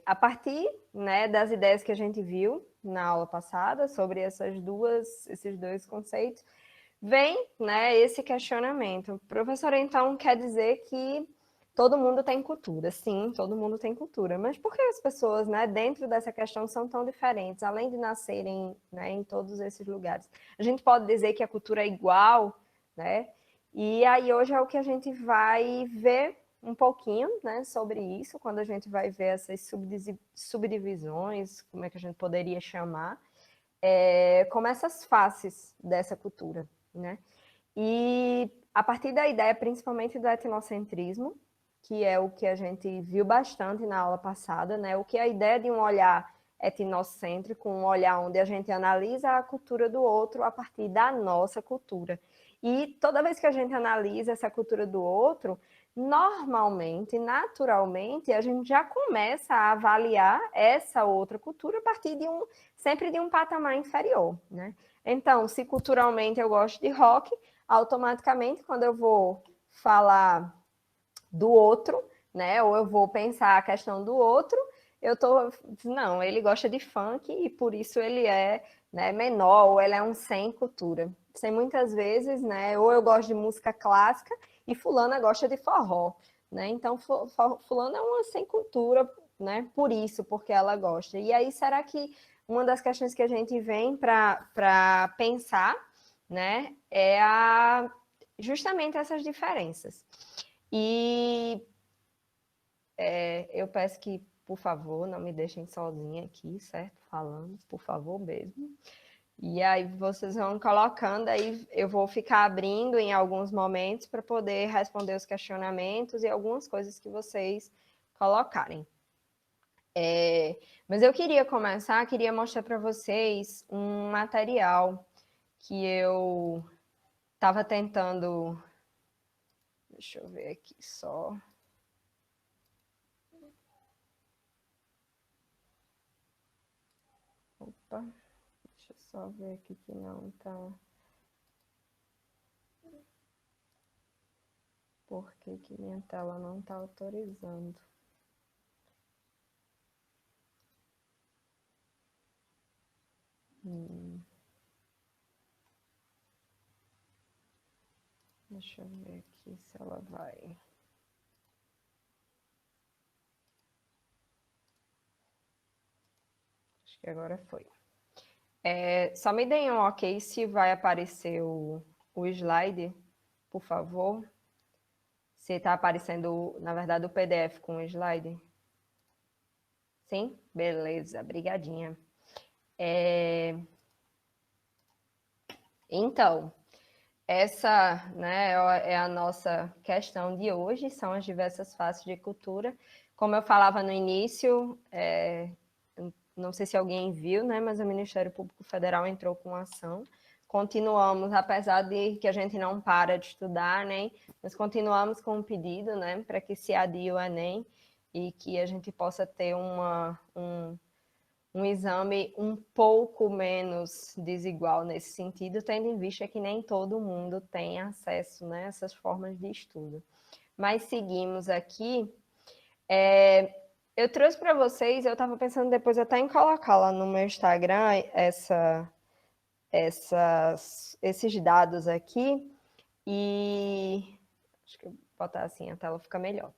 A partir, né, das ideias que a gente viu na aula passada sobre esses dois conceitos, vem, né, esse questionamento. Professora, então quer dizer que todo mundo tem cultura? Sim, todo mundo tem cultura. Mas por que as pessoas, né, dentro dessa questão são tão diferentes, além de nascerem, né, em todos esses lugares? A gente pode dizer que a cultura é igual, né? E aí hoje é o que a gente vai ver um pouquinho, né, sobre isso, quando a gente vai ver essas subdivisões, como é que a gente poderia chamar, como essas faces dessa cultura, né? E a partir da ideia, principalmente do etnocentrismo, que é o que a gente viu bastante na aula passada, né? O que é a ideia de um olhar etnocêntrico, um olhar onde a gente analisa a cultura do outro a partir da nossa cultura. E toda vez que a gente analisa essa cultura do outro, normalmente, naturalmente, a gente já começa a avaliar essa outra cultura a partir sempre de um patamar inferior, né? Então, se culturalmente eu gosto de rock, automaticamente, quando eu vou falar do outro, né, ou eu vou pensar a questão do outro, não, ele gosta de funk e por isso ele é, né, menor, ou ele é um sem cultura. Sem muitas vezes, né, ou eu gosto de música clássica e fulana gosta de forró, né, então fulana é uma sem cultura, né, por isso, porque ela gosta. E aí, será que uma das questões que a gente vem para pensar, né, justamente essas diferenças. E eu peço que, por favor, não me deixem sozinha aqui, certo? Falando, por favor mesmo. E aí vocês vão colocando, aí eu vou ficar abrindo em alguns momentos para poder responder os questionamentos e algumas coisas que vocês colocarem. Mas eu queria começar, queria mostrar para vocês um material que eu estava tentando. Deixa eu ver aqui só. Opa, deixa eu só ver aqui que não tá. Por que que minha tela não tá autorizando? Deixa eu ver aqui se ela vai. Acho que agora foi. Só me deem um ok se vai aparecer o slide, por favor. Se está aparecendo, na verdade, o PDF com o slide. Sim? Beleza, brigadinha. Então, essa, né, é a nossa questão de hoje, são as diversas faces de cultura. Como eu falava no início, não sei se alguém viu, né, mas o Ministério Público Federal entrou com ação. Continuamos, apesar de que a gente não para de estudar, né, nós continuamos com um pedido, né, para que se adie o Enem e que a gente possa ter um exame um pouco menos desigual nesse sentido, tendo em vista que nem todo mundo tem acesso, né, a essas formas de estudo. Mas seguimos aqui. Eu trouxe para vocês, eu estava pensando depois até em colocar lá no meu Instagram esses dados aqui, e acho que eu vou botar assim, a tela fica melhor.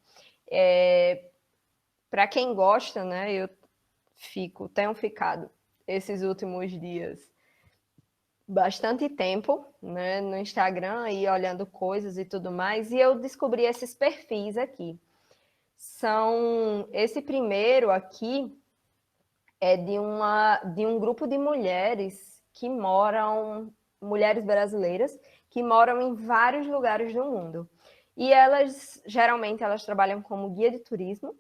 Para quem gosta, né, eu tenho ficado esses últimos dias bastante tempo, né, no Instagram e olhando coisas e tudo mais, e eu descobri esses perfis aqui. Esse primeiro aqui é de um grupo de mulheres que moram, mulheres brasileiras, que moram em vários lugares do mundo. E geralmente, elas trabalham como guia de turismo,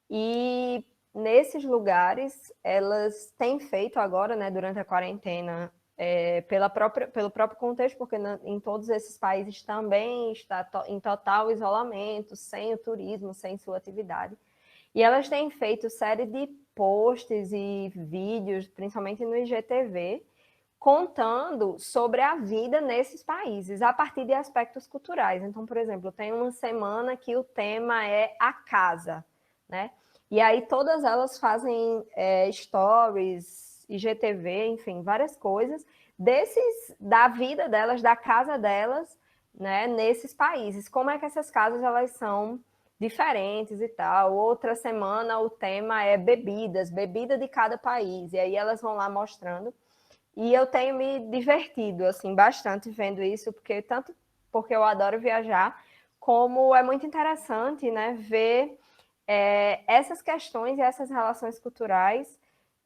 e nesses lugares, elas têm feito agora, né, durante a quarentena, pelo próprio contexto, porque em todos esses países também está em total isolamento, sem o turismo, sem sua atividade. E elas têm feito série de posts e vídeos, principalmente no IGTV, contando sobre a vida nesses países, a partir de aspectos culturais. Então, por exemplo, tem uma semana que o tema é a casa, né? E aí todas elas fazem stories, IGTV, enfim, várias coisas da vida delas, da casa delas, né, nesses países. Como é que essas casas elas são diferentes e tal. Outra semana o tema é bebidas, bebida de cada país. E aí elas vão lá mostrando. E eu tenho me divertido assim bastante vendo isso, porque eu adoro viajar, como é muito interessante, né, ver essas questões e essas relações culturais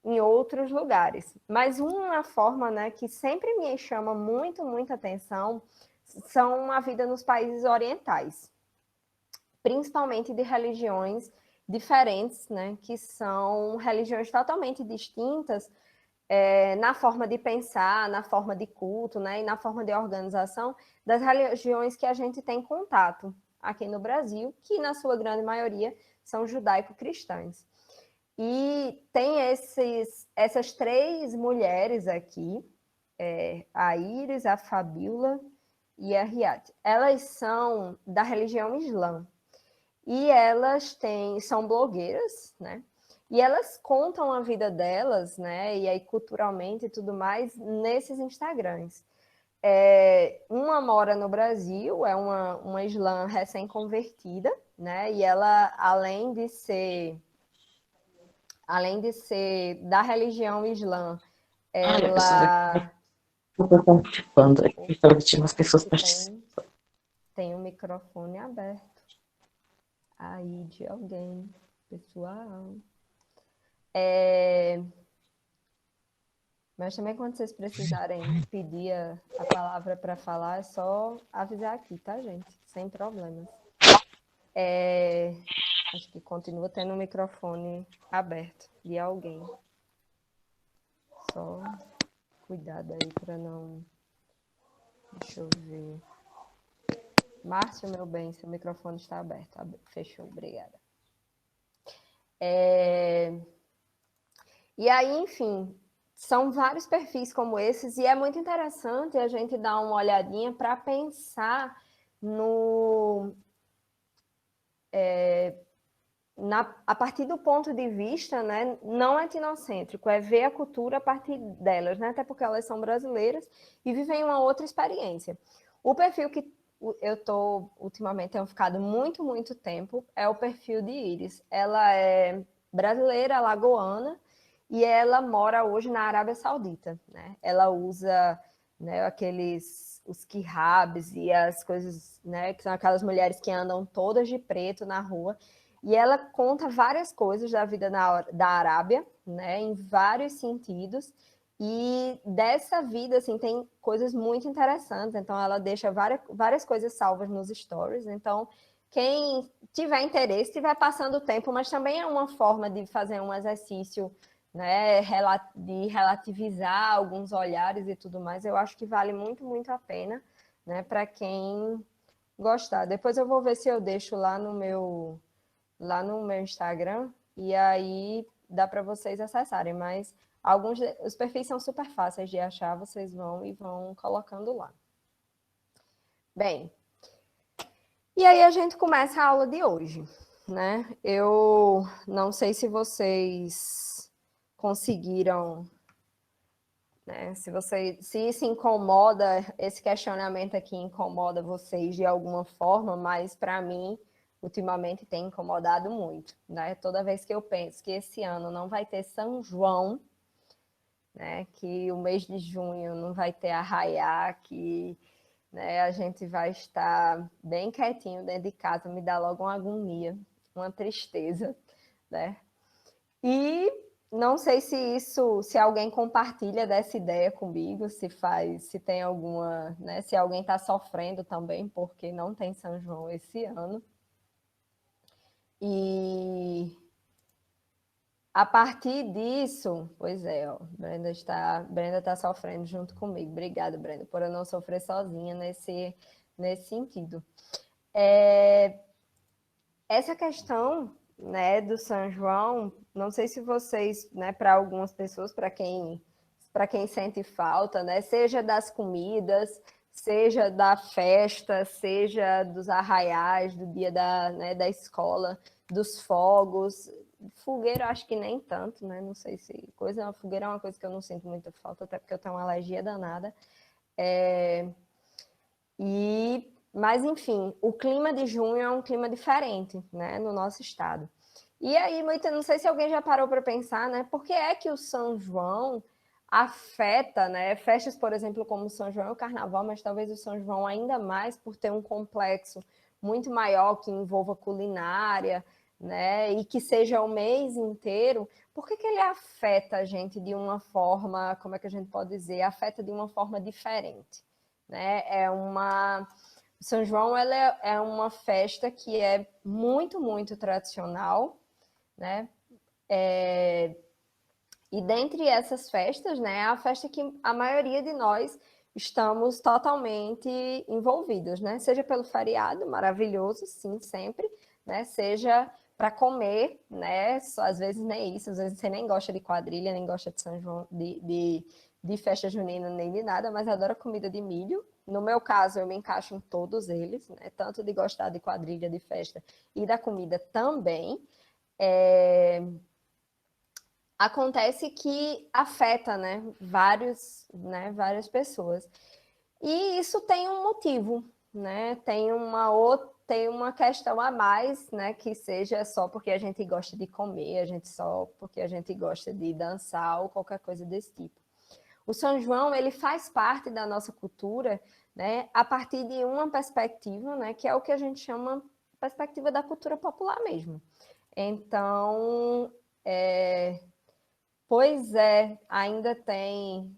em outros lugares. Mas uma forma, né, que sempre me chama muito, muita atenção são a vida nos países orientais, principalmente de religiões diferentes, né, que são religiões totalmente distintas na forma de pensar, na forma de culto, né, e na forma de organização das religiões que a gente tem contato aqui no Brasil, que na sua grande maioria são judaico-cristãs. E tem essas três mulheres aqui, a Iris, a Fabiola e a Riad. Elas são da religião islã. E elas são blogueiras, né? E elas contam a vida delas, né? E aí culturalmente e tudo mais nesses Instagrams. Uma mora no Brasil, é uma islã recém-convertida, né? E ela, além de ser da religião islã, Olha, pessoas aqui ela estão participando. Aqui estão tinha umas pessoas que participando. tem o microfone aberto aí de alguém, pessoal. Mas também quando vocês precisarem pedir a palavra para falar, é só avisar aqui, tá, gente? Sem problemas. Acho que continua tendo o microfone aberto de alguém. Só cuidado aí para não... Deixa eu ver. Márcio, meu bem, seu microfone está aberto. Fechou, obrigada. E aí, enfim, são vários perfis como esses, e é muito interessante a gente dar uma olhadinha para pensar a partir do ponto de vista, né, não etnocêntrico, é ver a cultura a partir delas, né, até porque elas são brasileiras e vivem uma outra experiência. O perfil que ultimamente, tenho ficado muito, muito tempo, é o perfil de Iris. Ela é brasileira, alagoana, e ela mora hoje na Arábia Saudita, né? Ela usa, né, os quihabs e as coisas, né, que são aquelas mulheres que andam todas de preto na rua, e ela conta várias coisas da vida da Arábia, né, em vários sentidos, e dessa vida, assim, tem coisas muito interessantes. Então, ela deixa várias coisas salvas nos stories. Então, quem tiver interesse, estiver passando o tempo, mas também é uma forma de fazer um exercício, né, de relativizar alguns olhares e tudo mais. Eu acho que vale muito, muito a pena, né, para quem gostar. Depois eu vou ver se eu deixo lá no meu Instagram, e aí dá para vocês acessarem, mas os perfis são super fáceis de achar, vocês vão colocando lá. Bem, e aí a gente começa a aula de hoje, né? Eu não sei se vocês conseguiram, né? Se isso incomoda, esse questionamento aqui incomoda vocês de alguma forma, mas para mim ultimamente tem incomodado muito, né? Toda vez que eu penso que esse ano não vai ter São João, né? Que o mês de junho não vai ter arraiá, que, né, a gente vai estar bem quietinho dentro de casa, me dá logo uma agonia, uma tristeza, né? E não sei se alguém compartilha dessa ideia comigo, se tem alguma, né? Se alguém está sofrendo também porque não tem São João esse ano. E a partir disso, pois é, ó, Brenda está sofrendo junto comigo. Obrigada, Brenda, por eu não sofrer sozinha nesse sentido. Essa questão, né, do São João, não sei se vocês, né, para algumas pessoas, para quem sente falta, né, seja das comidas, seja da festa, seja dos arraiais, do dia da escola, dos fogos, Fogueira, acho que nem tanto, né? Não sei se fogueira é uma coisa que eu não sinto muita falta, até porque eu tenho uma alergia danada. Mas, enfim, o clima de junho é um clima diferente, né, no nosso estado. E aí, não sei se alguém já parou para pensar, né, por que é que o São João afeta, né, festas, por exemplo, como o São João e o Carnaval, mas talvez o São João ainda mais por ter um complexo muito maior que envolva culinária, né, e que seja o mês inteiro, por que ele afeta a gente de uma forma, como é que a gente pode dizer, afeta de uma forma diferente? Né? São João ela é uma festa que é muito, muito tradicional, né? E dentre essas festas, né, é a festa que a maioria de nós estamos totalmente envolvidos, né? Seja pelo feriado, maravilhoso, sim, sempre, né? Seja para comer, né? Às vezes nem isso, às vezes você nem gosta de quadrilha, nem gosta de São João, de festa junina, nem de nada, mas adora comida de milho. No meu caso, eu me encaixo em todos eles, né? Tanto de gostar de quadrilha, de festa e da comida também. Acontece que afeta, né, várias pessoas. E isso tem um motivo, né? Tem uma questão a mais, né, que seja só porque a gente gosta de comer, só porque a gente gosta de dançar ou qualquer coisa desse tipo. O São João, ele faz parte da nossa cultura, né, a partir de uma perspectiva, né, que é o que a gente chama perspectiva da cultura popular mesmo. Então, pois é, ainda tem,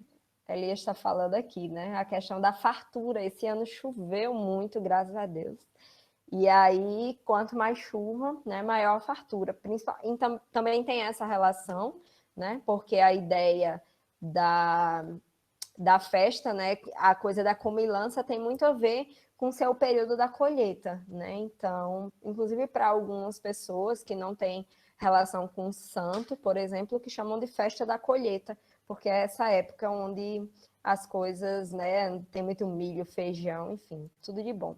Elias está falando aqui, né? A questão da fartura. Esse ano choveu muito, graças a Deus. E aí, quanto mais chuva, né, maior a fartura. Então, também tem essa relação, né? Porque a ideia da festa, né? A coisa da comilança tem muito a ver com o seu período da colheita, né? Então, inclusive para algumas pessoas que não têm relação com o santo, por exemplo, que chamam de festa da colheita, porque é essa época onde as coisas, né, tem muito milho, feijão, enfim, tudo de bom.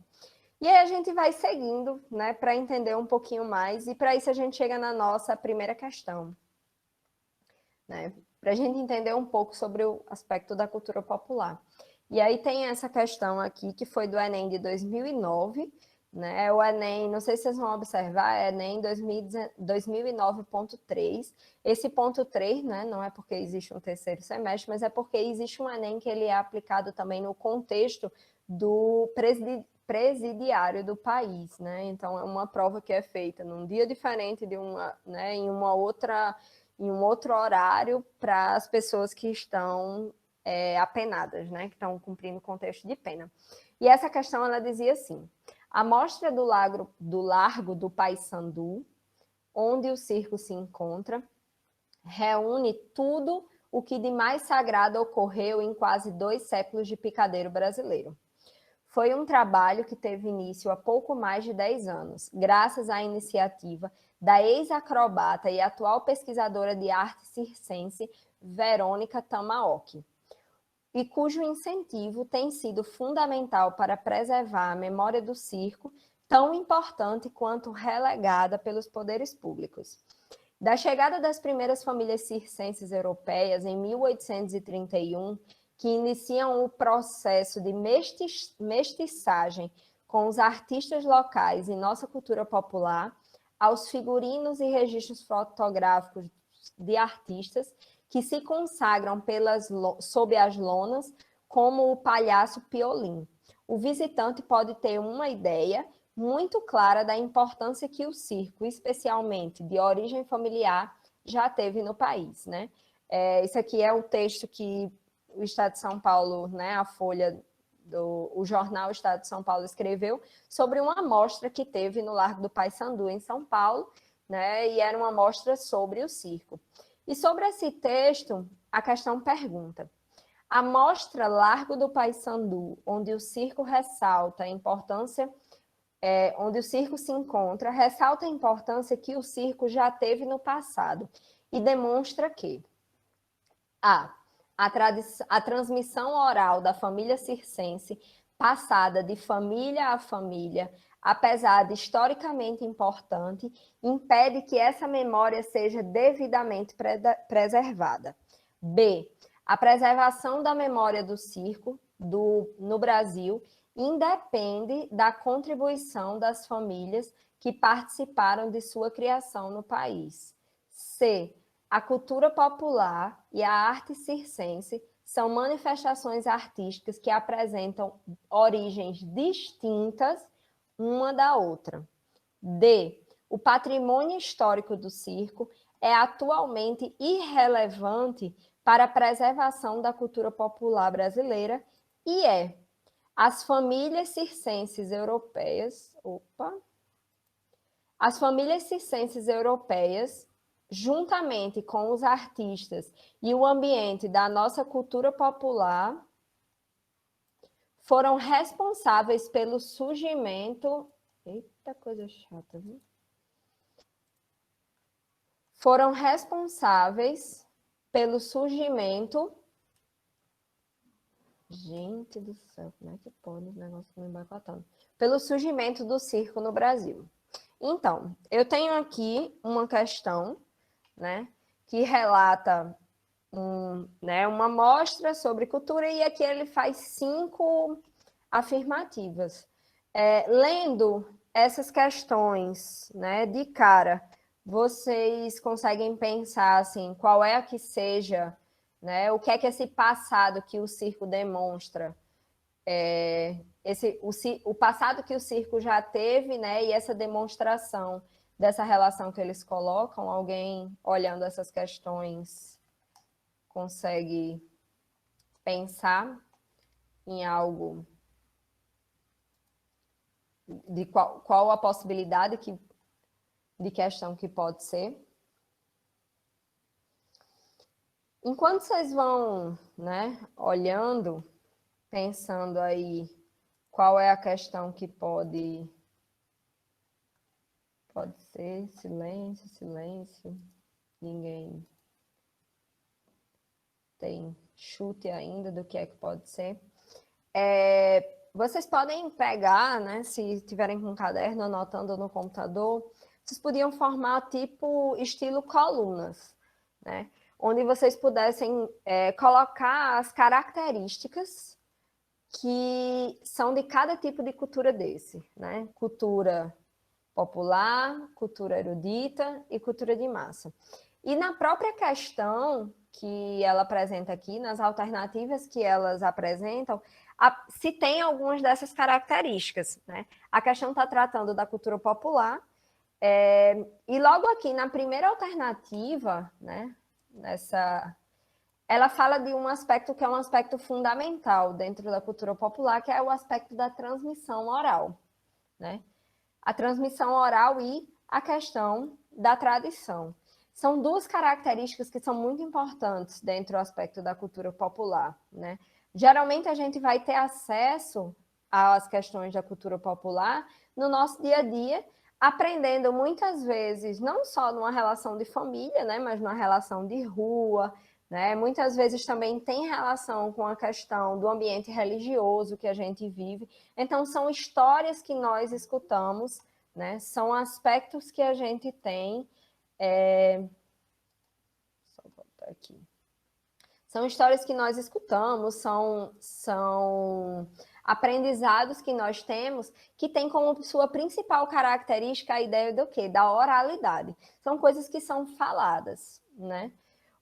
E aí a gente vai seguindo, né, para entender um pouquinho mais, e para isso a gente chega na nossa primeira questão, né, para a gente entender um pouco sobre o aspecto da cultura popular. E aí tem essa questão aqui, que foi do Enem de 2009, né? O Enem, não sei se vocês vão observar, é Enem 2009.3. Esse ponto 3, né, não é porque existe um terceiro semestre, mas é porque existe um Enem que ele é aplicado também no contexto do presidiário do país, né? Então é uma prova que é feita num dia diferente de né, em um outro horário para as pessoas que estão apenadas, né, que estão cumprindo o contexto de pena. E essa questão, ela dizia assim: a mostra do Largo do Paissandu, onde o circo se encontra, reúne tudo o que de mais sagrado ocorreu em quase 2 séculos de picadeiro brasileiro. Foi um trabalho que teve início há pouco mais de 10 anos, graças à iniciativa da ex-acrobata e atual pesquisadora de arte circense Verônica Tamaoki, e cujo incentivo tem sido fundamental para preservar a memória do circo, tão importante quanto relegada pelos poderes públicos. Da chegada das primeiras famílias circenses europeias em 1831, que iniciam o processo de mestiçagem com os artistas locais e nossa cultura popular, aos figurinos e registros fotográficos de artistas que se consagram sob as lonas, como o palhaço Piolim. O visitante pode ter uma ideia muito clara da importância que o circo, especialmente de origem familiar, já teve no país, né? Isso aqui é o texto que o Estado de São Paulo, né, a Folha o jornal Estado de São Paulo escreveu sobre uma amostra que teve no Largo do Paissandu, em São Paulo, né, e era uma amostra sobre o circo. E sobre esse texto, a questão pergunta: a mostra Largo do Paissandu, onde o circo ressalta a importância, onde o circo se encontra, ressalta a importância que o circo já teve no passado e demonstra que a transmissão oral da família circense, passada de família a família, apesar de historicamente importante, impede que essa memória seja devidamente preservada. B. A preservação da memória do circo no Brasil independe da contribuição das famílias que participaram de sua criação no país. C. A cultura popular e a arte circense são manifestações artísticas que apresentam origens distintas uma da outra. D. O patrimônio histórico do circo é atualmente irrelevante para a preservação da cultura popular brasileira e é as famílias circenses europeias, as famílias circenses europeias, juntamente com os artistas e o ambiente da nossa cultura popular, foram responsáveis pelo surgimento... Eita, coisa chata, viu? Foram responsáveis pelo surgimento... Gente do céu, como é que pode o negócio me empacotando? Pelo surgimento do circo no Brasil. Então, eu tenho aqui uma questão, né, que relata uma mostra sobre cultura, e aqui ele faz 5 afirmativas. Lendo essas questões, né, de cara, vocês conseguem pensar assim, qual é a que seja, né, o que é que esse passado que o circo demonstra, o passado que o circo já teve, né, e essa demonstração dessa relação que eles colocam. Alguém olhando essas questões consegue pensar em algo de qual a possibilidade de questão que pode ser? Enquanto vocês vão, né, olhando, pensando aí qual é a questão que pode ser, silêncio, ninguém tem chute ainda do que é que pode ser. Vocês podem pegar, né, se tiverem com um caderno, anotando no computador, vocês podiam formar tipo estilo colunas, né, onde vocês pudessem colocar as características que são de cada tipo de cultura desse, né, cultura popular, cultura erudita e cultura de massa. E na própria questão que ela apresenta aqui, nas alternativas que elas apresentam, se tem algumas dessas características, né? A questão está tratando da cultura popular, e logo aqui na primeira alternativa, né, ela fala de um aspecto que é um aspecto fundamental dentro da cultura popular, que é o aspecto da transmissão oral, né? A transmissão oral e a questão da tradição. São 2 características que são muito importantes dentro do aspecto da cultura popular, né? Geralmente a gente vai ter acesso às questões da cultura popular no nosso dia a dia, aprendendo muitas vezes não só numa relação de família, né, mas numa relação de rua, né? Muitas vezes também tem relação com a questão do ambiente religioso que a gente vive. Então, são histórias que nós escutamos, né? São aspectos que a gente tem... Só voltar aqui. São histórias que nós escutamos, são aprendizados que nós temos, que tem como sua principal característica a ideia do quê? Da oralidade. São coisas que são faladas, né?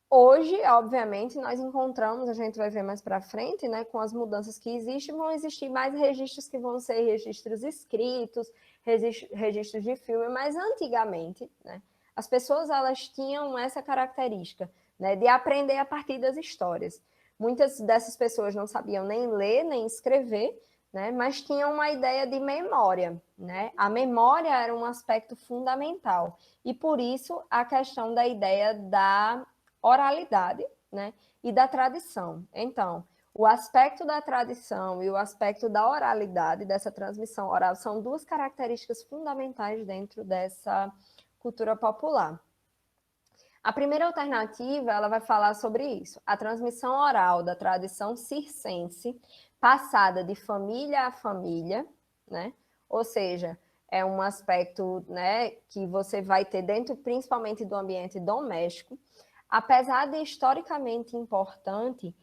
Hoje, obviamente, nós encontramos, a gente vai ver mais para frente, né, com as mudanças que existem, vão existir mais registros que vão ser registros escritos, registros de filme, mas antigamente, né, as pessoas elas tinham essa característica, né, de aprender a partir das histórias. Muitas dessas pessoas não sabiam nem ler, nem escrever, né, mas tinham uma ideia de memória, né? A memória era um aspecto fundamental, e por isso a questão da ideia da oralidade, né, e da tradição. Então, o aspecto da tradição e o aspecto da oralidade, dessa transmissão oral, são 2 características fundamentais dentro dessa cultura popular. A primeira alternativa, ela vai falar sobre isso, a transmissão oral da tradição circense, passada de família a família, né? Ou seja, é um aspecto, né, que você vai ter dentro, principalmente do ambiente doméstico, apesar de historicamente importante,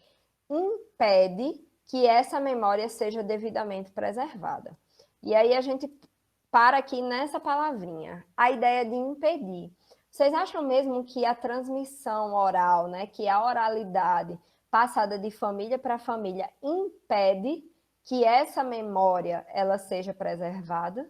impede que essa memória seja devidamente preservada. E aí a gente para aqui nessa palavrinha, a ideia de impedir. Vocês acham mesmo que a transmissão oral, né, que a oralidade passada de família para família impede que essa memória ela seja preservada,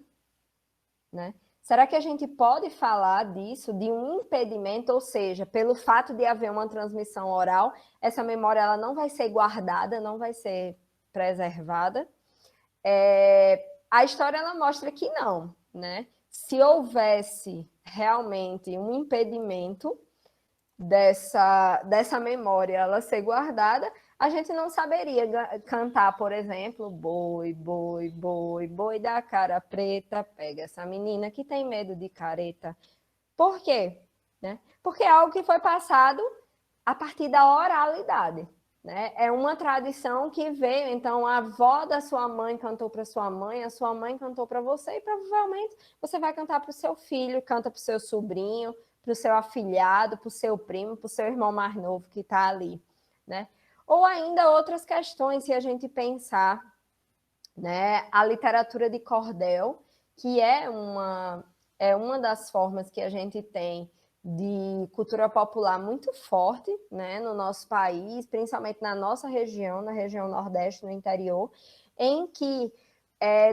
né? Será que a gente pode falar disso, de um impedimento, ou seja, pelo fato de haver uma transmissão oral, essa memória ela não vai ser guardada, não vai ser preservada? A história ela mostra que não, né? Se houvesse realmente um impedimento dessa memória ela ser guardada, a gente não saberia cantar, por exemplo, boi, boi, boi, boi da cara preta, pega essa menina que tem medo de careta. Por quê? Né? Porque é algo que foi passado a partir da oralidade. Né? É uma tradição que veio, então a avó da sua mãe cantou para sua mãe, a sua mãe cantou para você, e provavelmente você vai cantar para o seu filho, canta para o seu sobrinho, para o seu afilhado, para o seu primo, para o seu irmão mais novo que está ali. Né? Ou ainda outras questões, se a gente pensar, né, a literatura de cordel, que é uma das formas que a gente tem de cultura popular muito forte, né, no nosso país, principalmente na nossa região, na região Nordeste, no interior, em que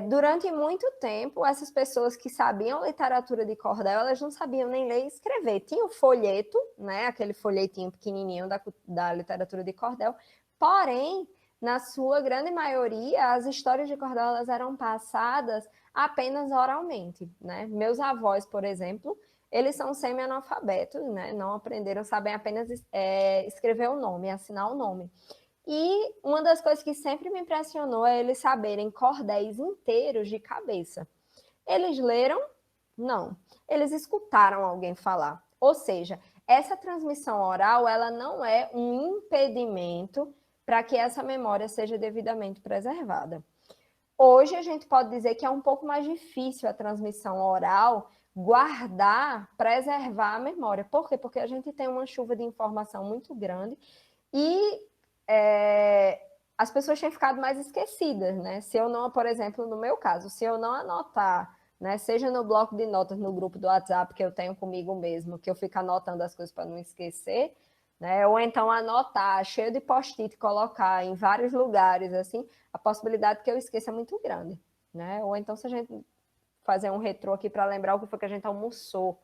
durante muito tempo, essas pessoas que sabiam literatura de cordel, elas não sabiam nem ler e escrever. Tinha o folheto, né, aquele folhetinho pequenininho da literatura de cordel, porém, na sua grande maioria, as histórias de cordel elas eram passadas apenas oralmente. Né? Meus avós, por exemplo, eles são semi-analfabetos, né? Não aprenderam, sabem apenas escrever o nome, assinar o nome. E uma das coisas que sempre me impressionou é eles saberem cordéis inteiros de cabeça. Eles leram? Não. Eles escutaram alguém falar. Ou seja, essa transmissão oral ela não é um impedimento para que essa memória seja devidamente preservada. Hoje a gente pode dizer que é um pouco mais difícil a transmissão oral guardar, preservar a memória. Por quê? Porque a gente tem uma chuva de informação muito grande e as pessoas têm ficado mais esquecidas, né? Se eu não, por exemplo, no meu caso, se eu não anotar, né, seja no bloco de notas no grupo do WhatsApp que eu tenho comigo mesmo, que eu fico anotando as coisas para não esquecer, né? Ou então anotar, cheio de post-it, colocar em vários lugares, assim, a possibilidade que eu esqueça é muito grande, né? Ou então se a gente fazer um retrô aqui para lembrar o que foi que a gente almoçou,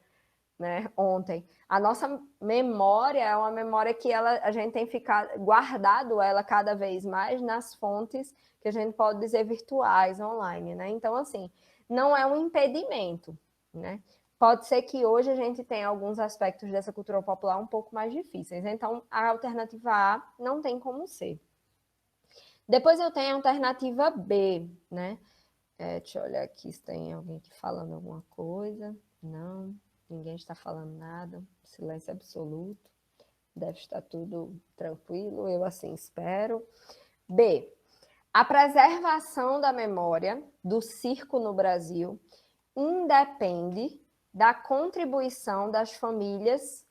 né, ontem. A nossa memória é uma memória que a gente tem ficado guardado ela cada vez mais nas fontes que a gente pode dizer virtuais, online, né? Então, assim, não é um impedimento, né? Pode ser que hoje a gente tenha alguns aspectos dessa cultura popular um pouco mais difíceis. Então, a alternativa A não tem como ser. Depois eu tenho a alternativa B, né? Deixa eu olhar aqui se tem alguém aqui falando alguma coisa. Não, ninguém está falando nada. Silêncio absoluto. Deve estar tudo tranquilo, eu assim espero. B. A preservação da memória do circo no Brasil independe da contribuição das famílias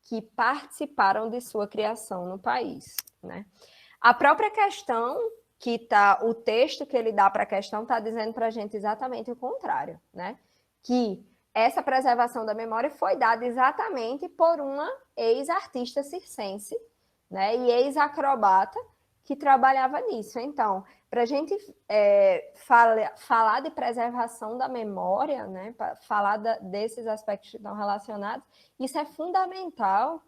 que participaram de sua criação no país, né? A própria questão que tá, o texto que ele dá para a questão está dizendo para a gente exatamente o contrário, né? Que essa preservação da memória foi dada exatamente por uma ex-artista circense, né? E ex-acrobata que trabalhava nisso. Então, para a gente falar de preservação da memória, né? Falar desses aspectos que estão relacionados, isso é fundamental,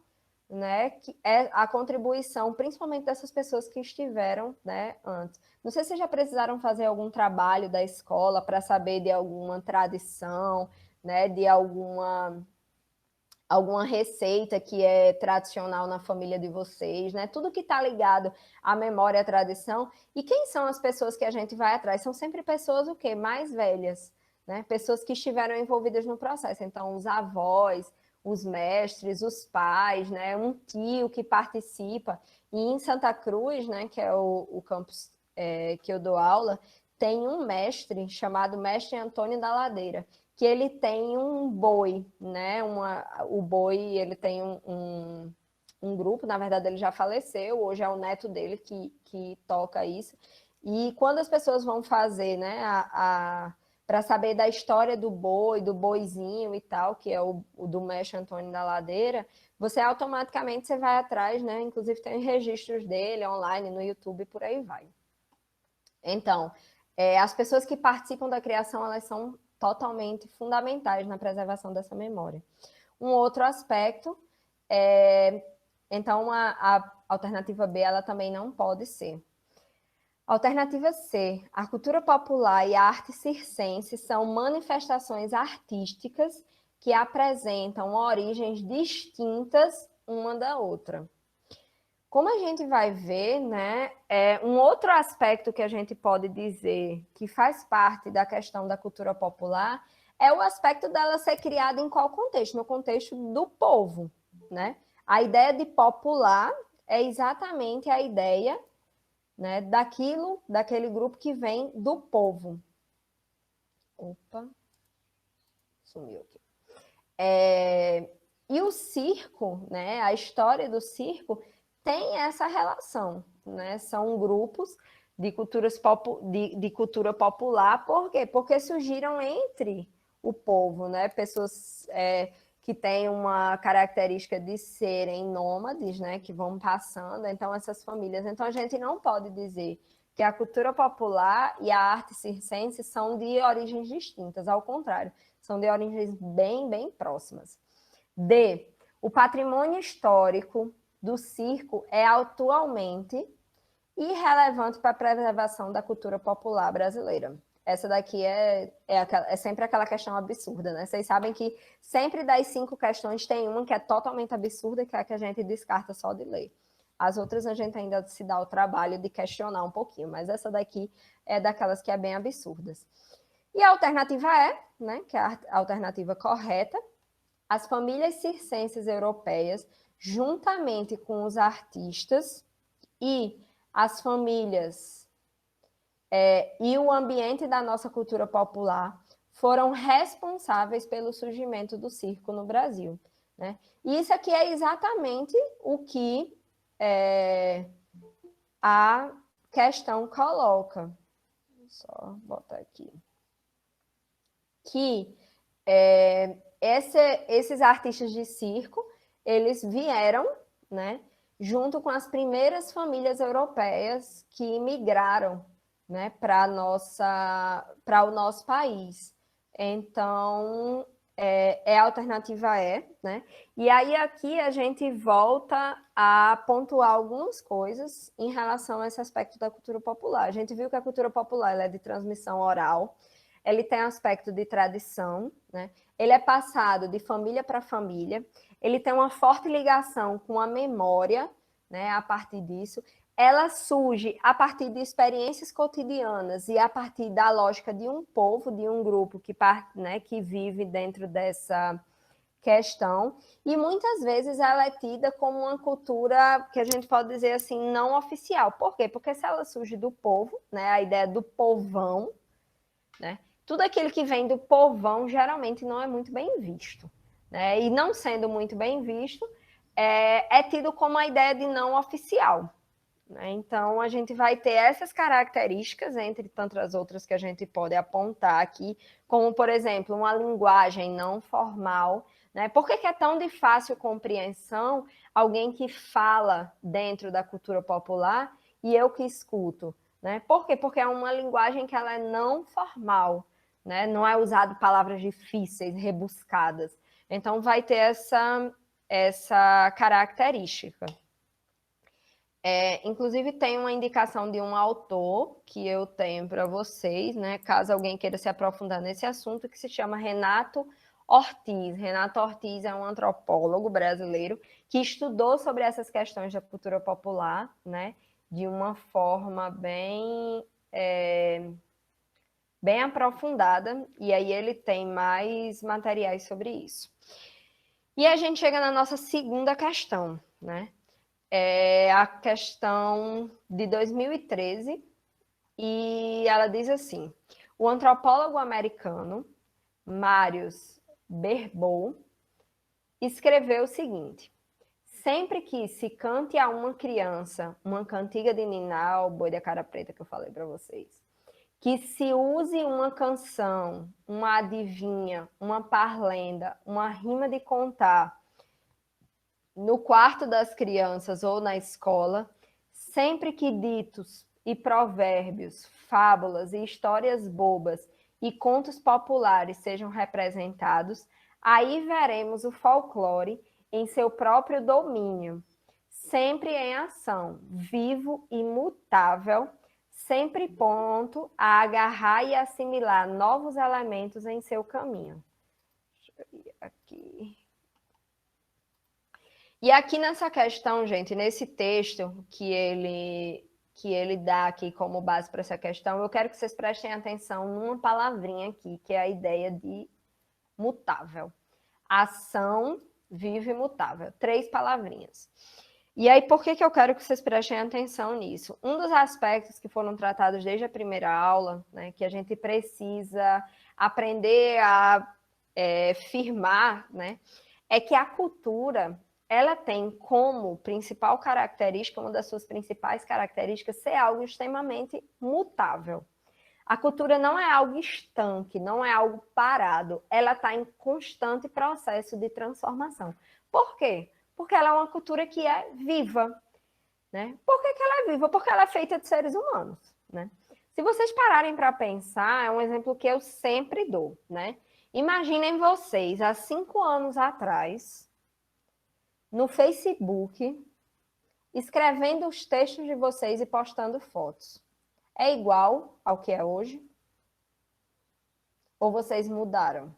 né, que é a contribuição, principalmente dessas pessoas que estiveram, né, antes. Não sei se já precisaram fazer algum trabalho da escola para saber de alguma tradição, né, de alguma receita que é tradicional na família de vocês, né? Tudo que está ligado à memória e à tradição. E quem são as pessoas que a gente vai atrás? São sempre pessoas o quê? Mais velhas, né? Pessoas que estiveram envolvidas no processo. Então, os avós, os mestres, os pais, né? Um tio que participa. E em Santa Cruz, né? Que é o campus que eu dou aula, tem um mestre chamado Mestre Antônio da Ladeira, que ele tem um boi, né? O boi, ele tem um grupo, na verdade ele já faleceu, hoje é o neto dele que toca isso. E quando as pessoas vão fazer, né, para saber da história do boi, do boizinho e tal, que é o do Mestre Antônio da Ladeira, você automaticamente você vai atrás, né? Inclusive tem registros dele online no YouTube e por aí vai. Então, as pessoas que participam da criação, elas são totalmente fundamentais na preservação dessa memória. Um outro aspecto então, a alternativa B, ela também não pode ser. Alternativa C, a cultura popular e a arte circense são manifestações artísticas que apresentam origens distintas uma da outra. Como a gente vai ver, né, um outro aspecto que a gente pode dizer que faz parte da questão da cultura popular é o aspecto dela ser criada em qual contexto? No contexto do povo, né? A ideia de popular é exatamente a ideia, né, daquele grupo que vem do povo. Opa, sumiu aqui. E o circo, né, a história do circo tem essa relação, né? São grupos de cultura popular, por quê? Porque surgiram entre o povo, né? Pessoas que têm uma característica de serem nômades, né? Que vão passando, então essas famílias. Então a gente não pode dizer que a cultura popular e a arte circense são de origens distintas, ao contrário, são de origens bem, bem próximas. D. O patrimônio histórico do circo é atualmente irrelevante para a preservação da cultura popular brasileira. Essa daqui é sempre aquela questão absurda, né? Vocês sabem que sempre das 5 questões tem uma que é totalmente absurda, que é a que a gente descarta só de ler. As outras a gente ainda se dá o trabalho de questionar um pouquinho, mas essa daqui é daquelas que é bem absurdas. E a alternativa é, né, que é a alternativa correta, as famílias circenses europeias, juntamente com os artistas e as famílias e o ambiente da nossa cultura popular, foram responsáveis pelo surgimento do circo no Brasil, né? E isso aqui é exatamente o que a questão coloca. Vou só botar aqui. Que esses artistas de circo, eles vieram, né, junto com as primeiras famílias europeias que migraram, né, para o nosso país. Então, a alternativa né? E aí aqui a gente volta a pontuar algumas coisas em relação a esse aspecto da cultura popular. A gente viu que a cultura popular ela é de transmissão oral, ele tem aspecto de tradição, né? Ele é passado de família para família, ele tem uma forte ligação com a memória, né? A partir disso, ela surge a partir de experiências cotidianas e a partir da lógica de um povo, de um grupo que vive dentro dessa questão, e muitas vezes ela é tida como uma cultura que a gente pode dizer assim, não oficial. Por quê? Porque se ela surge do povo, né? A ideia do povão, né? Tudo aquilo que vem do povão geralmente não é muito bem visto, né? E não sendo muito bem visto, é tido como a ideia de não oficial, né? Então, a gente vai ter essas características, entre tantas outras que a gente pode apontar aqui, como, por exemplo, uma linguagem não formal, né? Por que é tão de fácil compreensão alguém que fala dentro da cultura popular e eu que escuto? Né? Por quê? Porque é uma linguagem que ela é não formal, né? Não é usado palavras difíceis, rebuscadas. Então, vai ter essa característica. Inclusive, tem uma indicação de um autor que eu tenho para vocês, né? Caso alguém queira se aprofundar nesse assunto, que se chama Renato Ortiz. Renato Ortiz é um antropólogo brasileiro que estudou sobre essas questões da cultura popular, né? De uma forma bem aprofundada, e aí ele tem mais materiais sobre isso. E a gente chega na nossa segunda questão, né? É a questão de 2013, e ela diz assim: o antropólogo americano Marius Berbow escreveu o seguinte: sempre que se cante a uma criança uma cantiga de niná, o boi da cara preta que eu falei para vocês, que se use uma canção, uma adivinha, uma parlenda, uma rima de contar no quarto das crianças ou na escola, sempre que ditos e provérbios, fábulas e histórias bobas e contos populares sejam representados, aí veremos o folclore em seu próprio domínio, sempre em ação, vivo e mutável, sempre pronto a agarrar e assimilar novos elementos em seu caminho. Deixa eu ir aqui. E aqui nessa questão, gente, nesse texto que ele dá aqui como base para essa questão, eu quero que vocês prestem atenção numa palavrinha aqui, que é a ideia de mutável. Ação, vivo e mutável. 3 palavrinhas. E aí, por que eu quero que vocês prestem atenção nisso? Um dos aspectos que foram tratados desde a primeira aula, né, que a gente precisa aprender a firmar, né, é que a cultura, ela tem como principal característica, uma das suas principais características, ser algo extremamente mutável. A cultura não é algo estanque, não é algo parado, ela está em constante processo de transformação. Por quê? Porque ela é uma cultura que é viva. Né? Por que ela é viva? Porque ela é feita de seres humanos. Né? Se vocês pararem para pensar, é um exemplo que eu sempre dou. Né? Imaginem vocês, há 5 anos atrás, no Facebook, escrevendo os textos de vocês e postando fotos. É igual ao que é hoje? Ou vocês mudaram?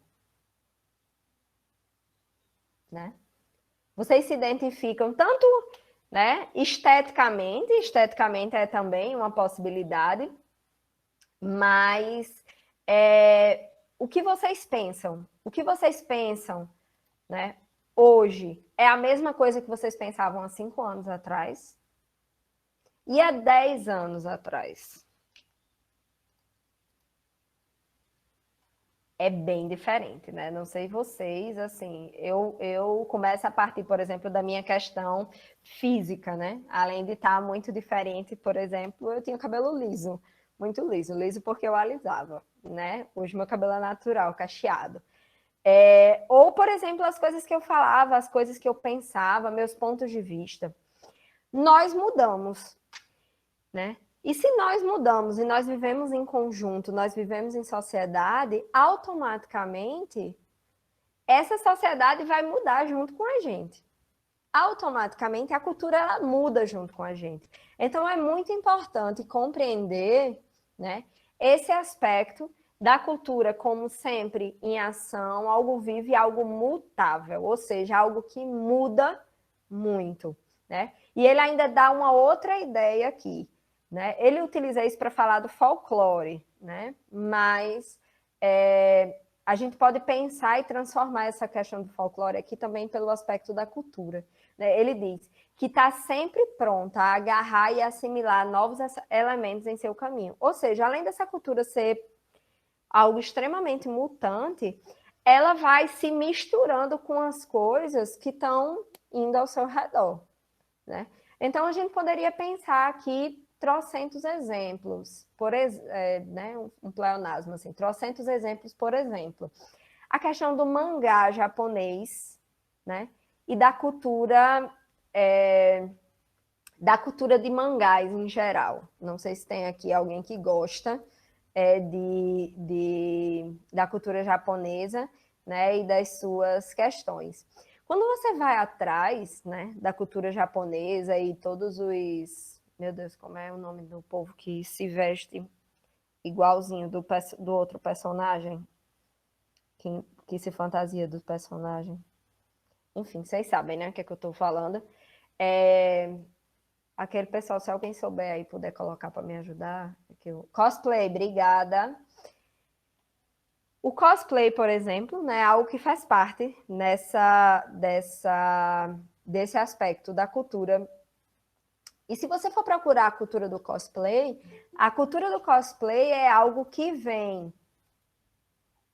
Né? Vocês se identificam tanto, né, esteticamente é também uma possibilidade, mas o que vocês pensam? O que vocês pensam, né, hoje é a mesma coisa que vocês pensavam há 5 anos atrás e há 10 anos atrás? É bem diferente, né? Não sei vocês, assim, eu começo a partir, por exemplo, da minha questão física, né? Além de estar muito diferente, por exemplo, eu tinha cabelo liso, muito liso, liso porque eu alisava, né? Hoje meu cabelo é natural, cacheado. Ou, por exemplo, as coisas que eu falava, as coisas que eu pensava, meus pontos de vista. Nós mudamos, né? E se nós mudamos e nós vivemos em conjunto, nós vivemos em sociedade, automaticamente essa sociedade vai mudar junto com a gente. Automaticamente a cultura ela muda junto com a gente. Então é muito importante compreender, né, esse aspecto da cultura como sempre em ação, algo vivo e algo mutável, ou seja, algo que muda muito, né? E ele ainda dá uma outra ideia aqui, né? Ele utiliza isso para falar do folclore, né? Mas a gente pode pensar e transformar essa questão do folclore aqui também pelo aspecto da cultura. Né? Ele diz que está sempre pronta a agarrar e assimilar novos elementos em seu caminho. Ou seja, além dessa cultura ser algo extremamente mutante, ela vai se misturando com as coisas que estão indo ao seu redor. Né? Então, a gente poderia pensar aqui trocentos exemplos, né, um pleonasmo, assim, trocentos exemplos, por exemplo. A questão do mangá japonês, né, e da cultura de mangás em geral. Não sei se tem aqui alguém que gosta da cultura japonesa, né, e das suas questões. Quando você vai atrás, né, da cultura japonesa e todos os... Meu Deus, como é o nome do povo que se veste igualzinho do outro personagem? Que se fantasia do personagem? Enfim, vocês sabem, né, o que é que eu estou falando. Aquele pessoal, se alguém souber aí, puder colocar para me ajudar. Cosplay, obrigada. O cosplay, por exemplo, né, é algo que faz parte desse aspecto da cultura E se você for procurar a cultura do cosplay é algo que vem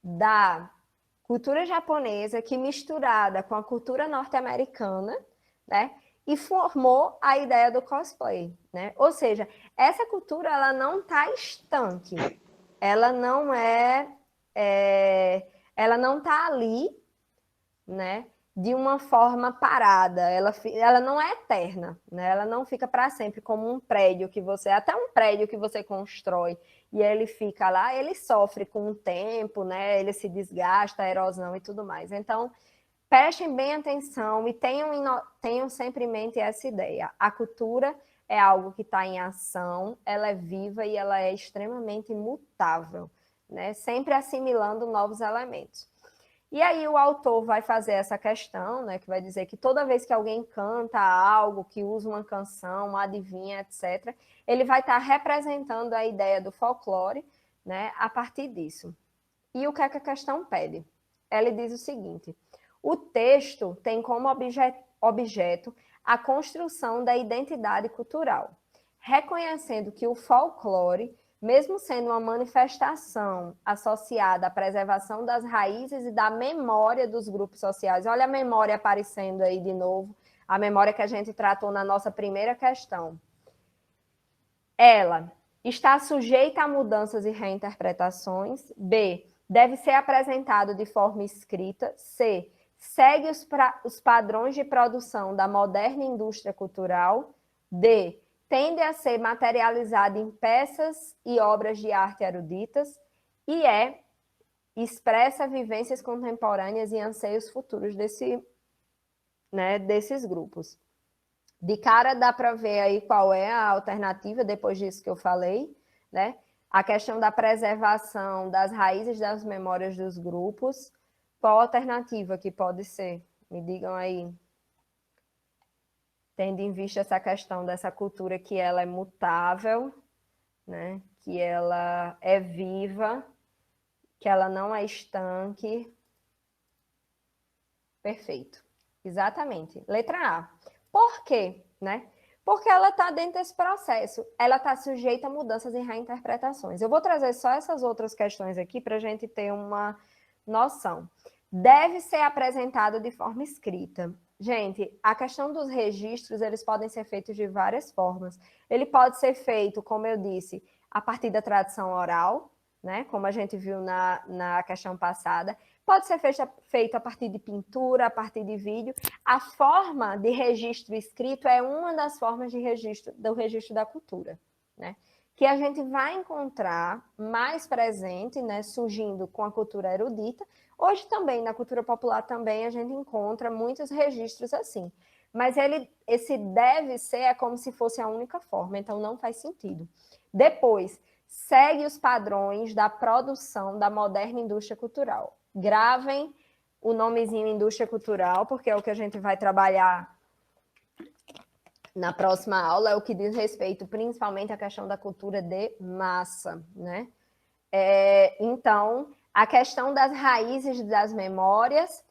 da cultura japonesa, que misturada com a cultura norte-americana, né? E formou a ideia do cosplay, né? Ou seja, essa cultura ela não está estanque, ela não ela não está ali, né? De uma forma parada, ela não é eterna, né? Ela não fica para sempre como um prédio que você, até um prédio que você constrói e ele fica lá, ele sofre com o tempo, né? Ele se desgasta, a erosão e tudo mais. Então, prestem bem atenção e tenham sempre em mente essa ideia. A cultura é algo que está em ação, ela é viva e ela é extremamente mutável, né? Sempre assimilando novos elementos. E aí o autor vai fazer essa questão, né, que vai dizer que toda vez que alguém canta algo, que usa uma canção, uma adivinha, etc., ele vai estar representando a ideia do folclore, né, a partir disso. E o que é que a questão pede? Ela diz o seguinte: o texto tem como objeto a construção da identidade cultural, reconhecendo que o folclore, mesmo sendo uma manifestação associada à preservação das raízes e da memória dos grupos sociais. Olha a memória aparecendo aí de novo, a memória que a gente tratou na nossa primeira questão. Ela está sujeita a mudanças e reinterpretações. B, deve ser apresentado de forma escrita. C, segue os padrões de produção da moderna indústria cultural. D, tende a ser materializado em peças e obras de arte eruditas. E E, expressa vivências contemporâneas e anseios futuros desses grupos. De cara dá para ver aí qual é a alternativa depois disso que eu falei, né? A questão da preservação das raízes das memórias dos grupos. Qual a alternativa que pode ser? Me digam aí. Tendo em vista essa questão dessa cultura que ela é mutável, né? Que ela é viva, que ela não é estanque. Perfeito. Exatamente. Letra A. Por quê? Né? Porque ela está dentro desse processo. Ela está sujeita a mudanças e reinterpretações. Eu vou trazer só essas outras questões aqui para a gente ter uma noção. Deve ser apresentado de forma escrita. Gente, a questão dos registros, eles podem ser feitos de várias formas. Ele pode ser feito, como eu disse, a partir da tradição oral, né? Como a gente viu na questão passada. Pode ser feito a partir de pintura, a partir de vídeo. A forma de registro escrito é uma das formas de do registro da cultura, né? Que a gente vai encontrar mais presente, né, surgindo com a cultura erudita. Hoje também, na cultura popular também, a gente encontra muitos registros assim. Mas esse deve ser é como se fosse a única forma, então não faz sentido. Depois, segue os padrões da produção da moderna indústria cultural. Gravem o nomezinho indústria cultural, porque é o que a gente vai trabalhar na próxima aula, é o que diz respeito principalmente à questão da cultura de massa, né? Então, a questão das raízes das memórias,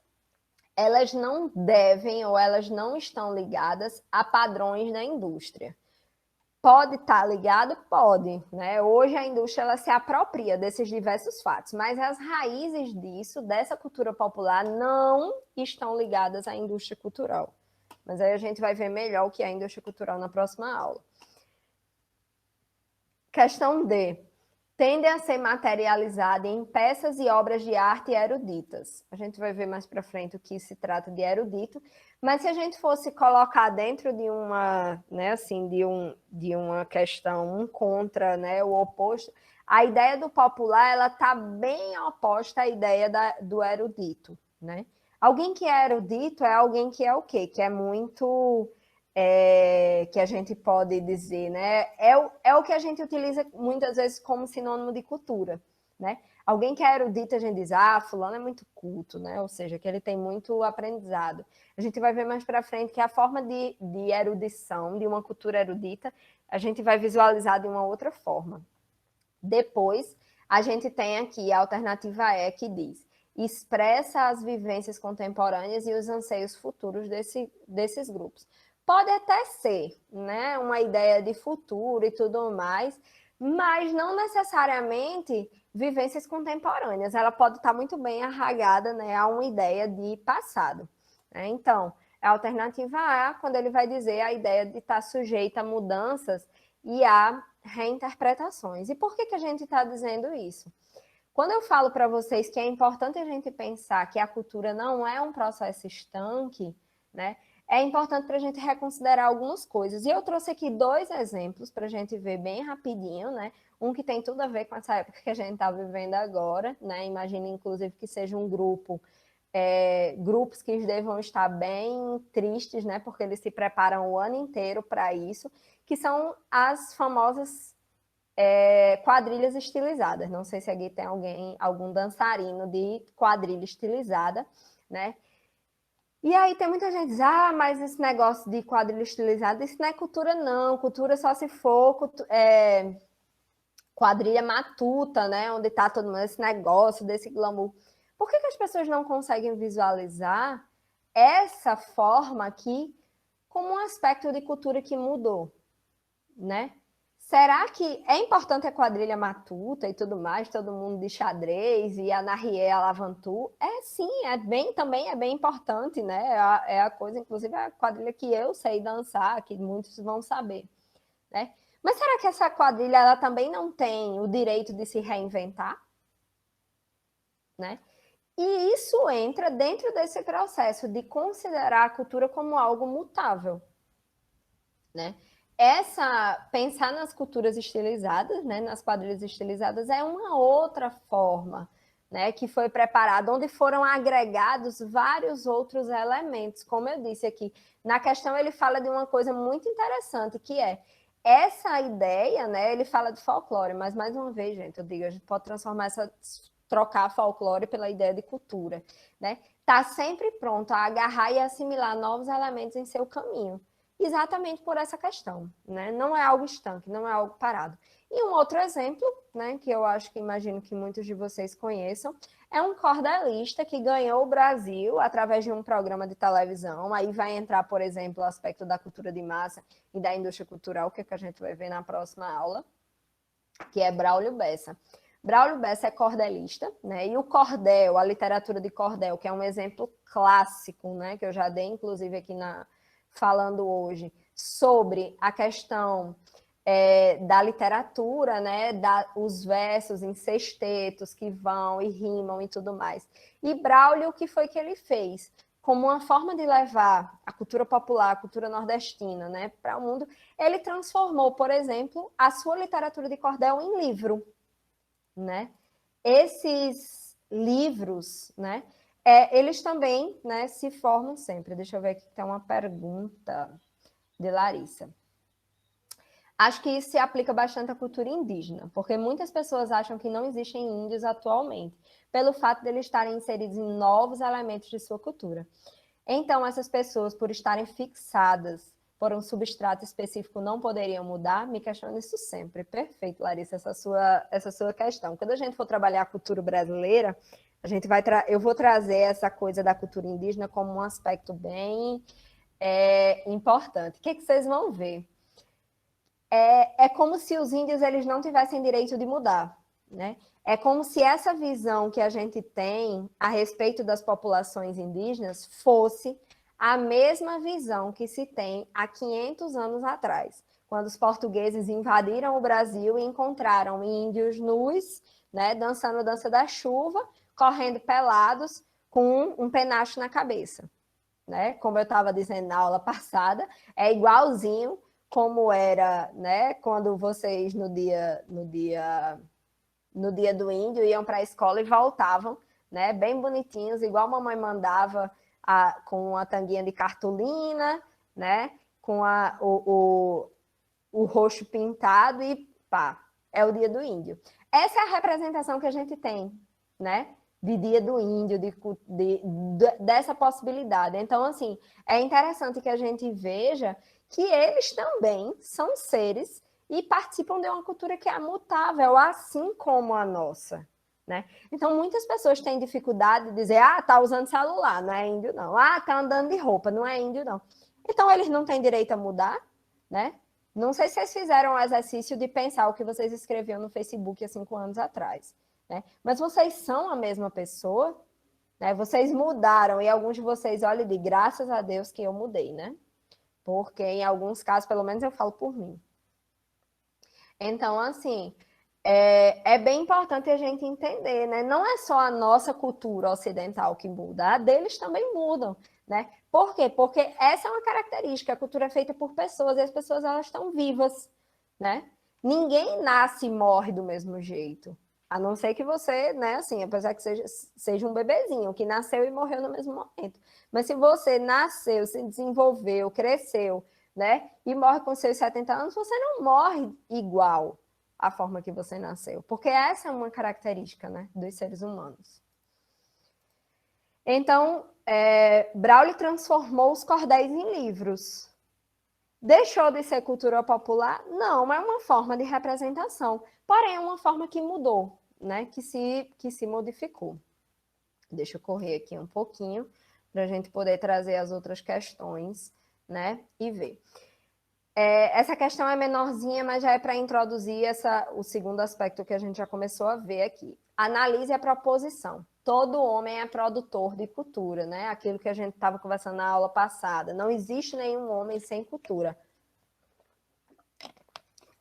elas não devem ou elas não estão ligadas a padrões da indústria. Pode estar ligado? Pode, né? Hoje a indústria ela se apropria desses diversos fatos, mas as raízes disso, dessa cultura popular, não estão ligadas à indústria cultural. Mas aí a gente vai ver melhor o que é a indústria cultural na próxima aula. Questão D. Tende a ser materializada em peças e obras de arte eruditas. A gente vai ver mais para frente o que se trata de erudito, mas se a gente fosse colocar dentro de uma, né, assim, de uma questão, um contra, né, o oposto, a ideia do popular ela está bem oposta à ideia do erudito, né? Alguém que é erudito é alguém que é o quê? Que é muito que a gente pode dizer, né? É o que a gente utiliza muitas vezes como sinônimo de cultura, né? Alguém que é erudito, a gente diz, fulano é muito culto, né? Ou seja, que ele tem muito aprendizado. A gente vai ver mais para frente que a forma de erudição, de uma cultura erudita, a gente vai visualizar de uma outra forma. Depois, a gente tem aqui a alternativa E, que diz, expressa as vivências contemporâneas e os anseios futuros desses grupos. Pode até ser, né, uma ideia de futuro e tudo mais, mas não necessariamente vivências contemporâneas. Ela pode estar muito bem arraigada, né, a uma ideia de passado. Né? Então, a alternativa A, quando ele vai dizer a ideia de estar sujeita a mudanças e a reinterpretações. E por que a gente está dizendo isso? Quando eu falo para vocês que é importante a gente pensar que a cultura não é um processo estanque, né? É importante para a gente reconsiderar algumas coisas. E eu trouxe aqui 2 exemplos para a gente ver bem rapidinho, né? Um que tem tudo a ver com essa época que a gente está vivendo agora, né? Imagine, inclusive, que seja um grupo, grupos que devam estar bem tristes, né? Porque eles se preparam o ano inteiro para isso, que são as famosas quadrilhas estilizadas. Não sei se aqui tem algum dançarino de quadrilha estilizada, né? E aí tem muita gente que diz, mas esse negócio de quadrilha estilizada, isso não é cultura não, cultura só se for quadrilha matuta, né? Onde tá todo mundo esse negócio, desse glamour. Por que as pessoas não conseguem visualizar essa forma aqui como um aspecto de cultura que mudou, né? Será que é importante a quadrilha matuta e tudo mais, todo mundo de xadrez e a Narrié, a Lavantu? Sim, também é bem importante, né? É a coisa, inclusive a quadrilha que eu sei dançar, que muitos vão saber, né? Mas será que essa quadrilha ela também não tem o direito de se reinventar? Né? E isso entra dentro desse processo de considerar a cultura como algo mutável, né? Pensar nas culturas estilizadas, né, nas quadrilhas estilizadas, é uma outra forma, né, que foi preparada, onde foram agregados vários outros elementos. Como eu disse aqui, na questão ele fala de uma coisa muito interessante, que é essa ideia, né, ele fala de folclore, mas mais uma vez, gente, eu digo, a gente pode trocar folclore pela ideia de cultura, né? Tá sempre pronto a agarrar e assimilar novos elementos em seu caminho. Exatamente por essa questão, né? Não é algo estanque, não é algo parado. E um outro exemplo, né, que eu acho que imagino que muitos de vocês conheçam, é um cordelista que ganhou o Brasil através de um programa de televisão. Aí vai entrar, por exemplo, o aspecto da cultura de massa e da indústria cultural, que a gente vai ver na próxima aula, que é Braulio Bessa. Braulio Bessa é cordelista, né? E o cordel, a literatura de cordel, que é um exemplo clássico, né, que eu já dei inclusive aqui falando hoje sobre a questão da literatura, né, os versos em sextetos que vão e rimam e tudo mais. E Braulio, o que foi que ele fez? Como uma forma de levar a cultura popular, a cultura nordestina, né, para o mundo, ele transformou, por exemplo, a sua literatura de cordel em livro, né? Esses livros, né, eles também, né, se formam sempre. Deixa eu ver aqui que tem uma pergunta de Larissa. Acho que isso se aplica bastante à cultura indígena, porque muitas pessoas acham que não existem índios atualmente, pelo fato de eles estarem inseridos em novos elementos de sua cultura. Então, essas pessoas, por estarem fixadas por um substrato específico, não poderiam mudar? Me questiono isso sempre. Perfeito, Larissa, essa sua questão. Quando a gente for trabalhar a cultura brasileira, eu vou trazer essa coisa da cultura indígena como um aspecto bem importante. O que vocês vão ver? É como se os índios eles não tivessem direito de mudar, né? É como se essa visão que a gente tem a respeito das populações indígenas fosse a mesma visão que se tem há 500 anos atrás, quando os portugueses invadiram o Brasil e encontraram índios nus, né, dançando a dança da chuva, correndo pelados com um penacho na cabeça, né? Como eu estava dizendo na aula passada, é igualzinho como era, né, quando vocês no dia do índio iam para a escola e voltavam, né, bem bonitinhos, igual a mamãe mandava, com a tanguinha de cartolina, né, com o rosto pintado e pá, é o dia do índio. Essa é a representação que a gente tem, né, de dia do índio, dessa possibilidade. Então, assim, é interessante que a gente veja que eles também são seres e participam de uma cultura que é mutável, assim como a nossa, né? Então, muitas pessoas têm dificuldade de dizer, tá usando celular, não é índio não. Tá andando de roupa, não é índio não. Então, eles não têm direito a mudar, né? Não sei se vocês fizeram o exercício de pensar o que vocês escreviam no Facebook há 5 anos atrás, né? Mas vocês são a mesma pessoa, né? Vocês mudaram, e alguns de vocês, olha, de graças a Deus que eu mudei, né? Porque em alguns casos, pelo menos eu falo por mim. Então, assim, é bem importante a gente entender, né? Não é só a nossa cultura ocidental que muda, a deles também mudam, né? Por quê? Porque essa é uma característica, a cultura é feita por pessoas, e as pessoas, elas estão vivas, né? Ninguém nasce e morre do mesmo jeito, a não ser que você, né, assim, apesar que seja um bebezinho, que nasceu e morreu no mesmo momento. Mas se você nasceu, se desenvolveu, cresceu, né, e morre com seus 70 anos, você não morre igual à forma que você nasceu, porque essa é uma característica, né, dos seres humanos. Então, Braulio transformou os cordéis em livros. Deixou de ser cultura popular? Não, é uma forma de representação, porém é uma forma que mudou, né, que se modificou. Deixa eu correr aqui um pouquinho, para a gente poder trazer as outras questões, né, e ver. Essa questão é menorzinha, mas já é para introduzir o segundo aspecto que a gente já começou a ver aqui. Analise a proposição. Todo homem é produtor de cultura, né? Aquilo que a gente estava conversando na aula passada. Não existe nenhum homem sem cultura.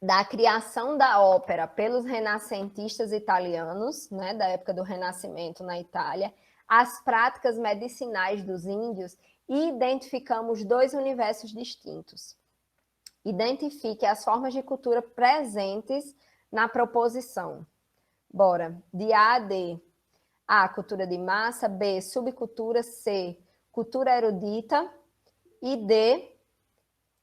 Da criação da ópera pelos renascentistas italianos, né, da época do Renascimento na Itália, as práticas medicinais dos índios, e identificamos 2 universos distintos. Identifique as formas de cultura presentes na proposição. Bora. De A a D. A, cultura de massa. B, subcultura. C, cultura erudita. E D,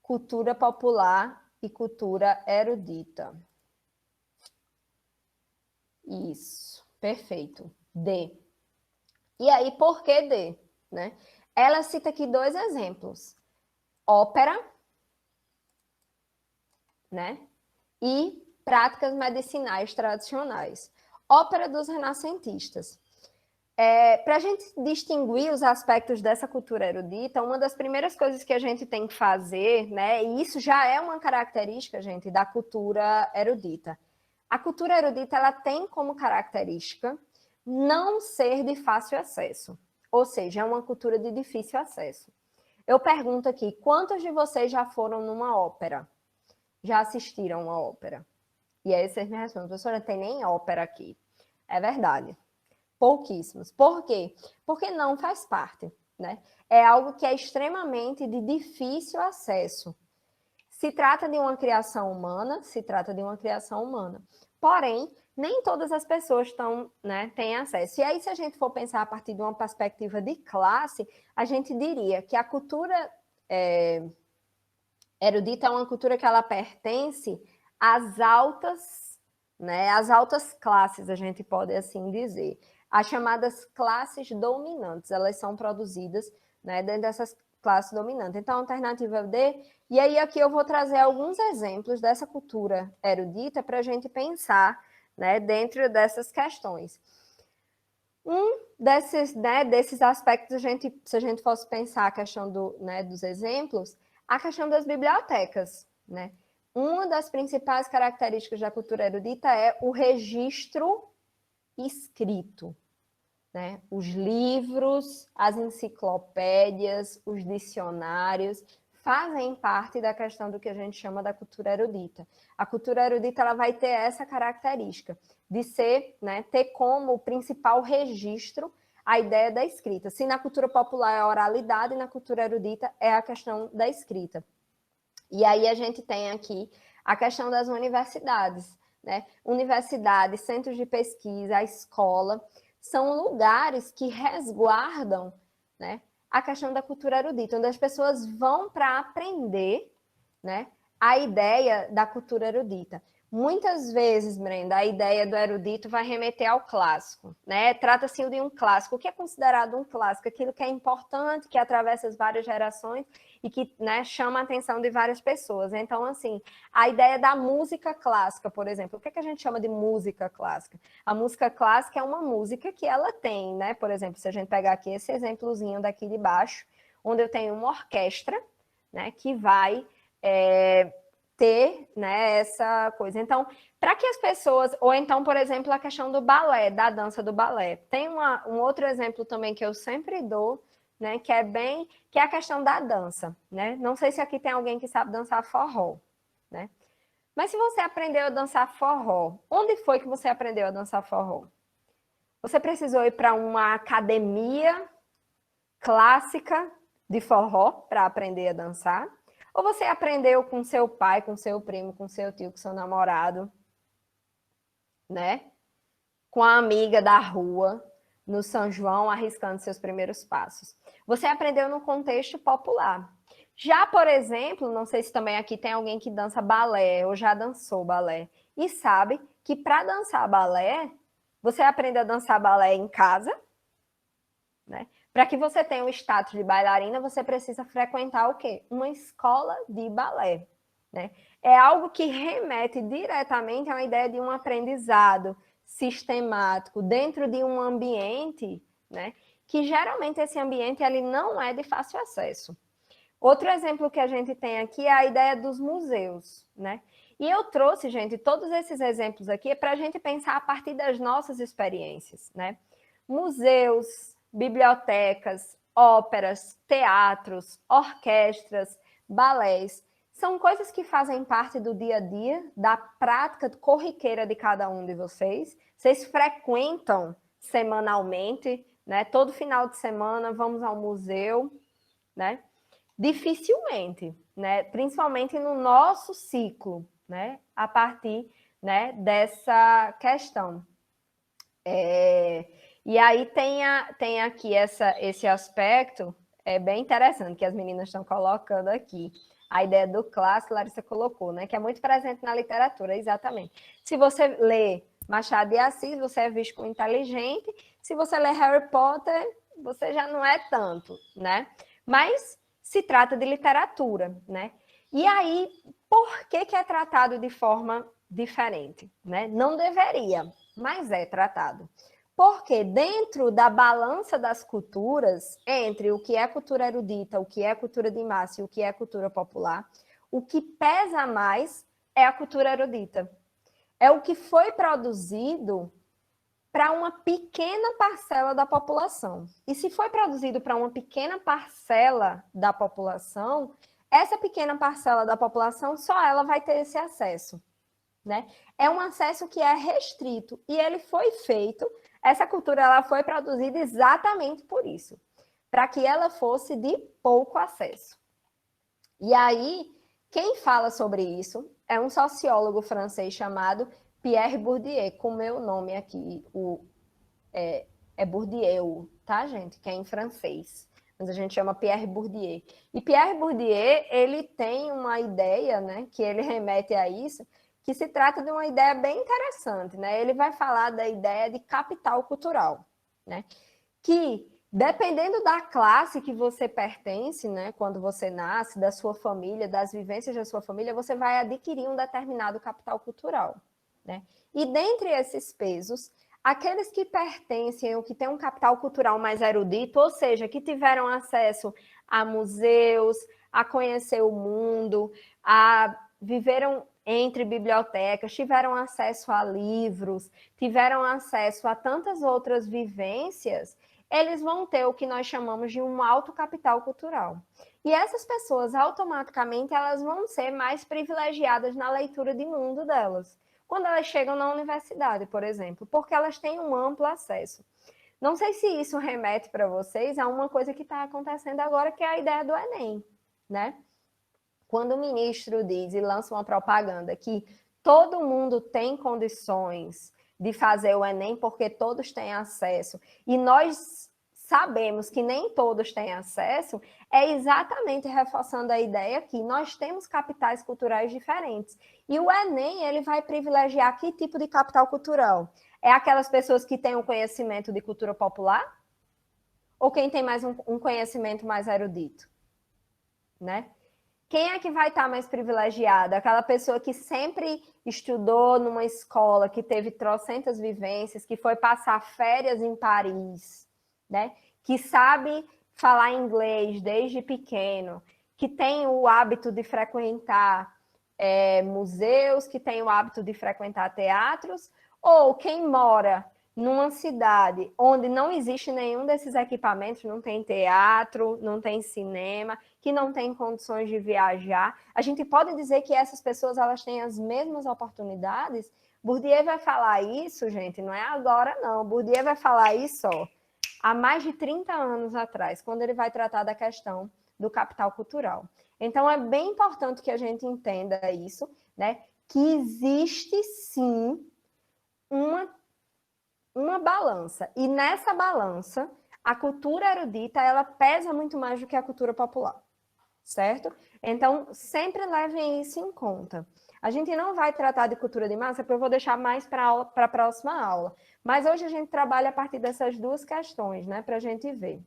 cultura popular e cultura erudita. Isso, perfeito. D. E aí, por que D? Né? Ela cita aqui 2 exemplos. Ópera, né? E práticas medicinais tradicionais. Ópera dos renascentistas. Para a gente distinguir os aspectos dessa cultura erudita, uma das primeiras coisas que a gente tem que fazer, né, e isso já é uma característica, gente, da cultura erudita. A cultura erudita, ela tem como característica não ser de fácil acesso, ou seja, é uma cultura de difícil acesso. Eu pergunto aqui, quantos de vocês já foram numa ópera? Já assistiram a ópera? E aí vocês me respondem, professora, não tem nem ópera aqui. É verdade. Pouquíssimos. Por quê? Porque não faz parte, né? É algo que é extremamente de difícil acesso. Se trata de uma criação humana, Porém, nem todas as pessoas têm acesso. E aí, se a gente for pensar a partir de uma perspectiva de classe, a gente diria que a cultura erudita é uma cultura que ela pertence às altas, né, às altas classes, a gente pode assim dizer. As chamadas classes dominantes, elas são produzidas, né, dentro dessas classes dominantes. Então, a alternativa D, e aí aqui eu vou trazer alguns exemplos dessa cultura erudita para a gente pensar, né, dentro dessas questões. Um desses aspectos, se a gente fosse pensar a questão dos exemplos, a questão das bibliotecas, né? Uma das principais características da cultura erudita é o registro escrito, né? Os livros, as enciclopédias, os dicionários fazem parte da questão do que a gente chama da cultura erudita. A cultura erudita, ela vai ter essa característica de ser, né, ter como principal registro a ideia da escrita. Se na cultura popular é a oralidade, na cultura erudita é a questão da escrita. E aí a gente tem aqui a questão das universidades, né? Universidades, centros de pesquisa, a escola, são lugares que resguardam, né, a questão da cultura erudita, onde as pessoas vão para aprender, né, a ideia da cultura erudita. Muitas vezes, Brenda, a ideia do erudito vai remeter ao clássico, né? Trata-se de um clássico. O que é considerado um clássico? Aquilo que é importante, que atravessa as várias gerações e que, né, chama a atenção de várias pessoas. Então, assim, a ideia da música clássica, por exemplo. O que é que a gente chama de música clássica? A música clássica é uma música que ela tem, né? Por exemplo, se a gente pegar aqui esse exemplozinho daqui de baixo, onde eu tenho uma orquestra, né, que vai ter, né, essa coisa. Então, para que as pessoas... Ou então, por exemplo, a questão do balé, da dança do balé. Tem um outro exemplo também que eu sempre dou, né, que é a questão da dança, né? Não sei se aqui tem alguém que sabe dançar forró, né? Mas se você aprendeu a dançar forró, onde foi que você aprendeu a dançar forró? Você precisou ir para uma academia clássica de forró para aprender a dançar? Ou você aprendeu com seu pai, com seu primo, com seu tio, com seu namorado, né? Com a amiga da rua, no São João, arriscando seus primeiros passos. Você aprendeu no contexto popular. Já, por exemplo, não sei se também aqui tem alguém que dança balé ou já dançou balé e sabe que para dançar balé, você aprende a dançar balé em casa, né? Para que você tenha o status de bailarina, você precisa frequentar o quê? Uma escola de balé, né? É algo que remete diretamente a uma ideia de um aprendizado sistemático dentro de um ambiente, né? Que geralmente esse ambiente ele não é de fácil acesso. Outro exemplo que a gente tem aqui é a ideia dos museus, né? E eu trouxe, gente, todos esses exemplos aqui para a gente pensar a partir das nossas experiências, né? Museus, bibliotecas, óperas, teatros, orquestras, balés, são coisas que fazem parte do dia a dia, da prática corriqueira de cada um de vocês. Vocês frequentam semanalmente, né? Todo final de semana vamos ao museu, né? Dificilmente, né? Principalmente no nosso ciclo, né? A partir, né, dessa questão. E aí tem aqui esse aspecto, bem interessante, que as meninas estão colocando aqui. A ideia do clássico, Larissa colocou, né? Que é muito presente na literatura, exatamente. Se você lê Machado de Assis, você é visto como inteligente. Se você lê Harry Potter, você já não é tanto, né? Mas se trata de literatura, né? E aí, por que é tratado de forma diferente, né? Não deveria, mas é tratado. Porque dentro da balança das culturas, entre o que é cultura erudita, o que é cultura de massa e o que é cultura popular, o que pesa mais é a cultura erudita. É o que foi produzido para uma pequena parcela da população. E se foi produzido para uma pequena parcela da população, essa pequena parcela da população, só ela vai ter esse acesso, né? É um acesso que é restrito e ele foi feito, essa cultura ela foi produzida exatamente por isso, para que ela fosse de pouco acesso. E aí, quem fala sobre isso é um sociólogo francês chamado Pierre Bourdieu, com o meu nome aqui, é Bourdieu, tá, gente? Que é em francês. Mas a gente chama Pierre Bourdieu. E Pierre Bourdieu, ele tem uma ideia, né, que ele remete a isso, que se trata de uma ideia bem interessante, né? Ele vai falar da ideia de capital cultural, né? Que, dependendo da classe que você pertence, né, quando você nasce, da sua família, das vivências da sua família, você vai adquirir um determinado capital cultural, né? E dentre esses pesos, aqueles que pertencem ou que têm um capital cultural mais erudito, ou seja, que tiveram acesso a museus, a conhecer o mundo, viveram entre bibliotecas, tiveram acesso a livros, tiveram acesso a tantas outras vivências, eles vão ter o que nós chamamos de um alto capital cultural. E essas pessoas, automaticamente, elas vão ser mais privilegiadas na leitura de mundo delas, quando elas chegam na universidade, por exemplo, porque elas têm um amplo acesso. Não sei se isso remete para vocês a uma coisa que está acontecendo agora, que é a ideia do Enem, né? Quando o ministro diz e lança uma propaganda que todo mundo tem condições de fazer o Enem porque todos têm acesso, e nós sabemos que nem todos têm acesso, é exatamente reforçando a ideia que nós temos capitais culturais diferentes. E o Enem, ele vai privilegiar que tipo de capital cultural? É aquelas pessoas que têm um conhecimento de cultura popular? Ou quem tem mais um conhecimento mais erudito? Né? Quem é que vai estar mais privilegiada? Aquela pessoa que sempre estudou numa escola, que teve trocentas vivências, que foi passar férias em Paris, né? Que sabe falar inglês desde pequeno, que tem o hábito de frequentar museus, que tem o hábito de frequentar teatros, ou quem mora numa cidade onde não existe nenhum desses equipamentos, não tem teatro, não tem cinema, que não tem condições de viajar, a gente pode dizer que essas pessoas elas têm as mesmas oportunidades? Bourdieu vai falar isso, gente, não é agora não, Bourdieu vai falar isso há mais de 30 anos atrás, quando ele vai tratar da questão do capital cultural. Então, é bem importante que a gente entenda isso, né? Que existe, sim, uma balança. E nessa balança, a cultura erudita, ela pesa muito mais do que a cultura popular, certo? Então, sempre levem isso em conta. A gente não vai tratar de cultura de massa, porque eu vou deixar mais para a próxima aula. Mas hoje a gente trabalha a partir dessas duas questões, né? Para a gente ver.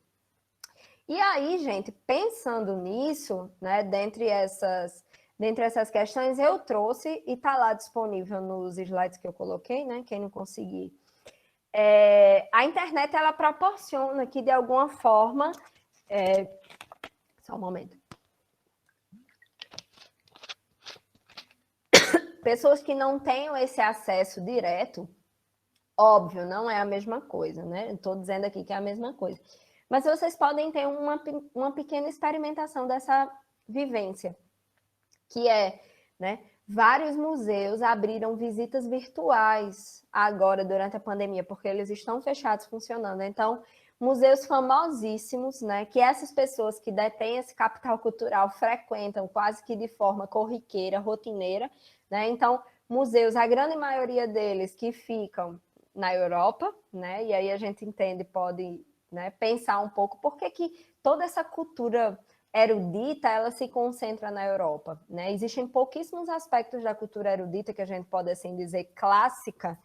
E aí, gente, pensando nisso, né, dentre essas questões, eu trouxe, e está lá disponível nos slides que eu coloquei, né? Quem não conseguir. A internet, ela proporciona aqui, de alguma forma... Só um momento. Pessoas que não tenham esse acesso direto, óbvio, não é a mesma coisa, né? Estou dizendo aqui que é a mesma coisa. Mas vocês podem ter uma pequena experimentação dessa vivência, que é, né, vários museus abriram visitas virtuais agora, durante a pandemia, porque eles estão fechados funcionando. Então, museus famosíssimos, né, que essas pessoas que detêm esse capital cultural frequentam quase que de forma corriqueira, rotineira, né? Então, museus, a grande maioria deles que ficam na Europa, né? E aí a gente entende, pode, né, pensar um pouco por que toda essa cultura erudita, ela se concentra na Europa, né? Existem pouquíssimos aspectos da cultura erudita que a gente pode, assim dizer, clássica,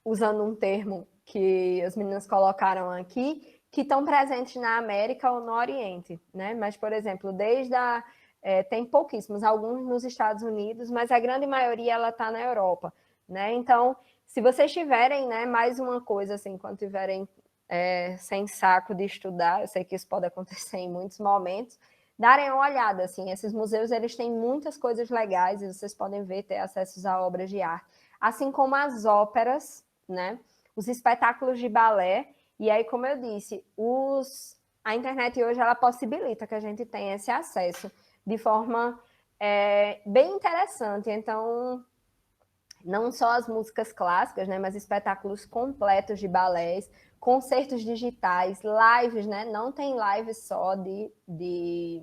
usando um termo que as meninas colocaram aqui, que estão presentes na América ou no Oriente, né? Mas, por exemplo, tem pouquíssimos, alguns nos Estados Unidos, mas a grande maioria ela está na Europa, né? Então, se vocês tiverem, né, mais uma coisa assim, quando tiverem sem saco de estudar, eu sei que isso pode acontecer em muitos momentos, darem uma olhada, assim, esses museus, eles têm muitas coisas legais, e vocês podem ver, ter acesso a obras de arte, assim como as óperas, né, os espetáculos de balé, e aí, como eu disse, a internet hoje, ela possibilita que a gente tenha esse acesso de forma bem interessante, então... Não só as músicas clássicas, né, mas espetáculos completos de balés, concertos digitais, lives, né? Não tem live só de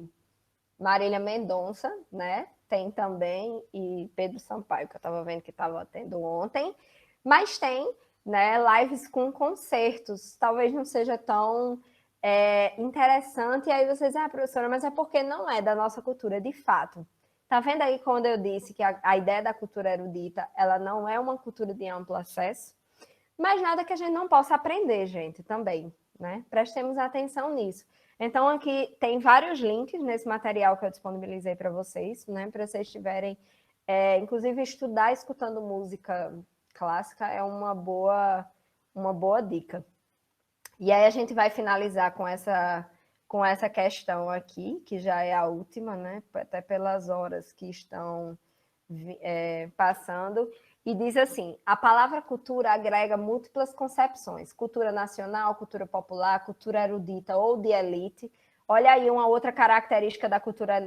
Marília Mendonça, né? Tem também, e Pedro Sampaio, que eu estava vendo que estava tendo ontem, mas tem, né, lives com concertos. Talvez não seja tão interessante, e aí vocês dizem, professora, mas é porque não é da nossa cultura, de fato. Tá vendo aí quando eu disse que a ideia da cultura erudita, ela não é uma cultura de amplo acesso? Mas nada que a gente não possa aprender, gente, também, né? Prestemos atenção nisso. Então, aqui tem vários links nesse material que eu disponibilizei para vocês, né? Para vocês tiverem, inclusive, estudar escutando música clássica é uma boa dica. E aí a gente vai finalizar com essa questão aqui, que já é a última, né? Até pelas horas que estão passando, e diz assim: a palavra cultura agrega múltiplas concepções, cultura nacional, cultura popular, cultura erudita ou de elite. Olha aí uma outra característica da cultura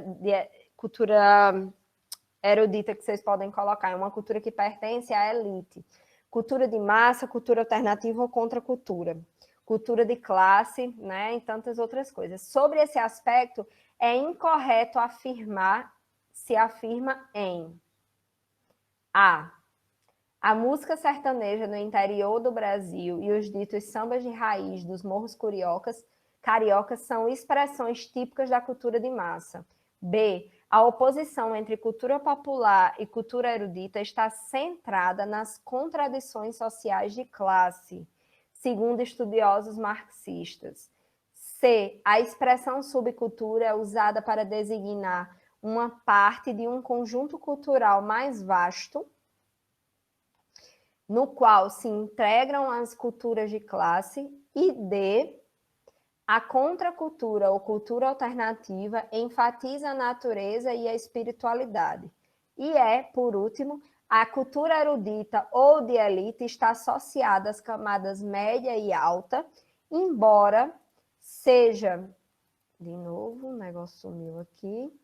erudita que vocês podem colocar, é uma cultura que pertence à elite. Cultura de massa, cultura alternativa ou contracultura. Cultura de classe, né, e tantas outras coisas. Sobre esse aspecto, é incorreto afirmar, se afirma em a música sertaneja no interior do Brasil e os ditos sambas de raiz dos morros cariocas são expressões típicas da cultura de massa. B. A oposição entre cultura popular e cultura erudita está centrada nas contradições sociais de classe, segundo estudiosos marxistas. C. A expressão subcultura é usada para designar uma parte de um conjunto cultural mais vasto, no qual se integram as culturas de classe, e D, A contracultura ou cultura alternativa enfatiza a natureza e a espiritualidade. E por último, a cultura erudita ou de elite está associada às camadas média e alta, embora seja... De novo, o negócio sumiu aqui.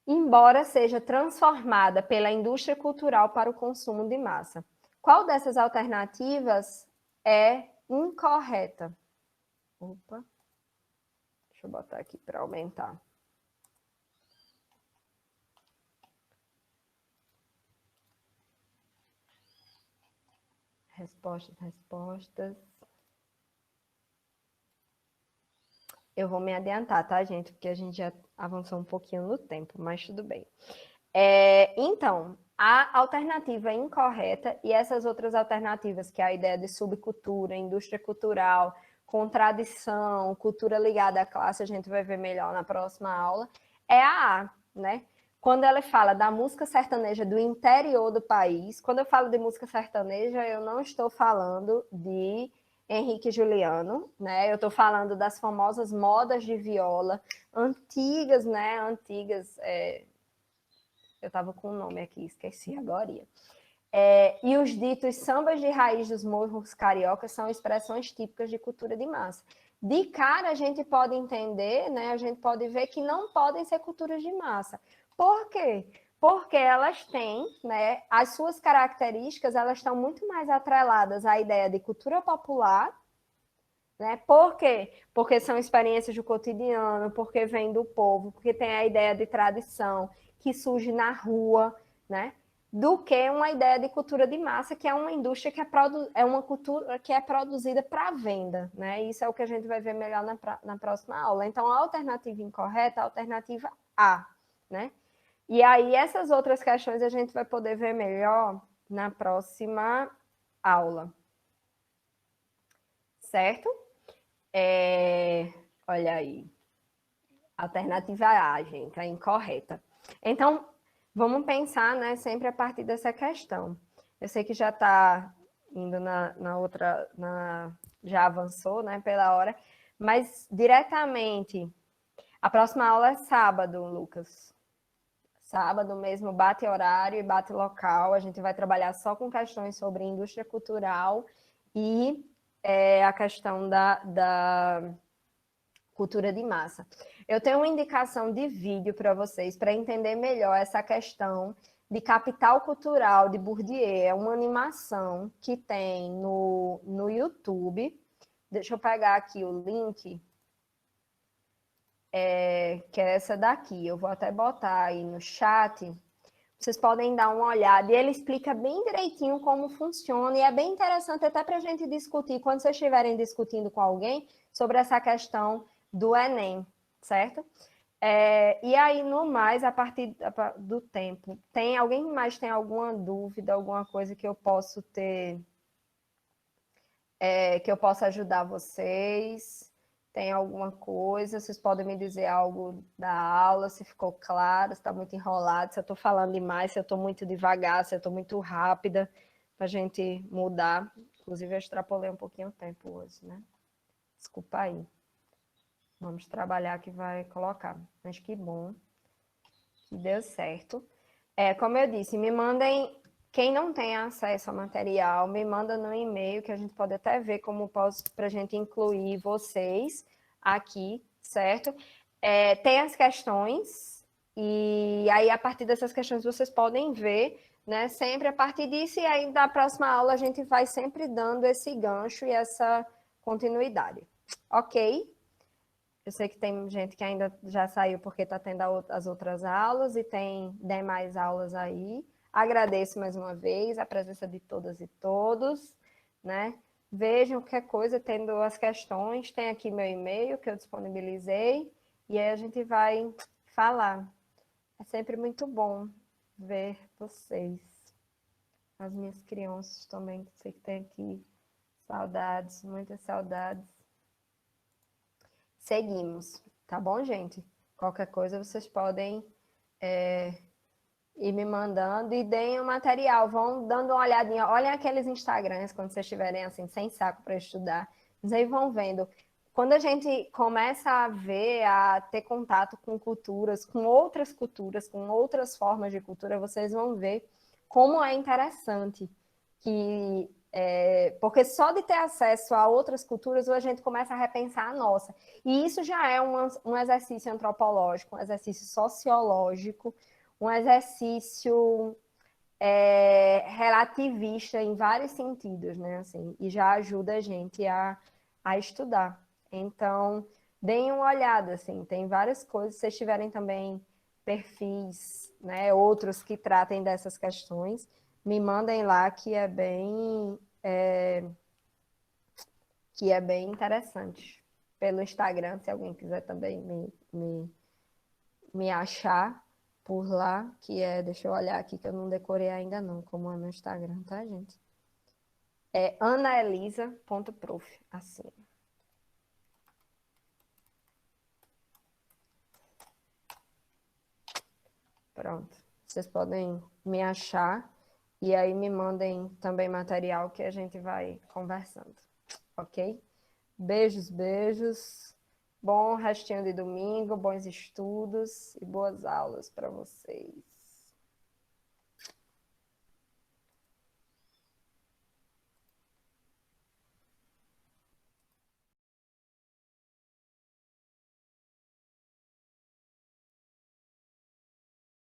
Embora seja transformada pela indústria cultural para o consumo de massa. Qual dessas alternativas é incorreta? Opa, deixa eu botar aqui para aumentar. Respostas. Eu vou me adiantar, tá, gente? Porque a gente já avançou um pouquinho no tempo, mas tudo bem. Então, a alternativa incorreta e essas outras alternativas, que é a ideia de subcultura, indústria cultural, contradição, cultura ligada à classe, a gente vai ver melhor na próxima aula, é a A, né? Quando ela fala da música sertaneja do interior do país, quando eu falo de música sertaneja, eu não estou falando de Henrique e Juliano, né? Eu estou falando das famosas modas de viola antigas, né? Antigas, eu estava com o nome aqui, esqueci agora. E os ditos sambas de raiz dos morros cariocas são expressões típicas de cultura de massa. De cara, a gente pode entender, né? A gente pode ver que não podem ser culturas de massa. Por quê? Porque elas têm, né, as suas características, elas estão muito mais atreladas à ideia de cultura popular, né? Por quê? Porque são experiências do cotidiano, porque vem do povo, porque tem a ideia de tradição que surge na rua, né? Do que uma ideia de cultura de massa, que é uma indústria que é uma cultura que é produzida para venda, né? Isso é o que a gente vai ver melhor na próxima aula. Então, a alternativa incorreta, a alternativa A, né? E aí, essas outras questões a gente vai poder ver melhor na próxima aula. Certo? Olha aí. Alternativa A, gente, a incorreta. Então, vamos pensar, né, sempre a partir dessa questão. Eu sei que já está indo na outra, já avançou, né, pela hora, mas diretamente, a próxima aula é sábado, Lucas. Sábado mesmo, bate horário e bate local. A gente vai trabalhar só com questões sobre indústria cultural e a questão da cultura de massa. Eu tenho uma indicação de vídeo para vocês, para entender melhor essa questão de Capital Cultural de Bourdieu. É uma animação que tem no YouTube. Deixa eu pegar aqui o link. Que é essa daqui. Eu vou até botar aí no chat. Vocês podem dar uma olhada. E ele explica bem direitinho como funciona. E é bem interessante até para a gente discutir, quando vocês estiverem discutindo com alguém, sobre essa questão do Enem, certo? E aí, no mais, a partir do tempo, tem alguém mais tem alguma dúvida, alguma coisa que eu posso ter, que eu possa ajudar vocês? Tem alguma coisa? Vocês podem me dizer algo da aula, se ficou claro, se está muito enrolado, se eu estou falando demais, se eu estou muito devagar, se eu estou muito rápida, para a gente mudar. Inclusive, eu extrapolei um pouquinho o tempo hoje, né? Desculpa aí. Vamos trabalhar que vai colocar. Mas que bom que deu certo. Como eu disse, me mandem, quem não tem acesso ao material, me manda no e-mail, que a gente pode até ver como posso, para a gente incluir vocês aqui, certo? Tem as questões, e aí a partir dessas questões vocês podem ver, né? Sempre a partir disso, e aí da próxima aula a gente vai sempre dando esse gancho e essa continuidade. Ok? Eu sei que tem gente que ainda já saiu porque está tendo as outras aulas e tem demais aulas aí. Agradeço mais uma vez a presença de todas e todos, né? Vejam qualquer coisa, tendo as questões, tem aqui meu e-mail que eu disponibilizei e aí a gente vai falar. É sempre muito bom ver vocês. As minhas crianças também, que sei que tem aqui. Saudades, muitas saudades. Seguimos, tá bom, gente? Qualquer coisa vocês podem ir me mandando e deem o material, vão dando uma olhadinha, olhem aqueles Instagrams quando vocês estiverem assim, sem saco para estudar, vocês aí vão vendo quando a gente começa a ver, a ter contato com culturas, com outras formas de cultura, vocês vão ver como é interessante que porque só de ter acesso a outras culturas a gente começa a repensar a nossa. E isso já é um exercício antropológico, um exercício sociológico, um exercício relativista em vários sentidos, né? Assim, e já ajuda a gente a estudar. Então, deem uma olhada, assim, tem várias coisas. Se vocês tiverem também perfis, né, outros que tratem dessas questões, me mandem lá que é bem interessante. Pelo Instagram, se alguém quiser também me achar por lá, que deixa eu olhar aqui que eu não decorei ainda não, como é no Instagram, tá, gente? É anaelisa.prof, assim. Pronto. Vocês podem me achar e aí me mandem também material que a gente vai conversando, ok? Beijos, beijos. Bom restinho de domingo, bons estudos e boas aulas para vocês.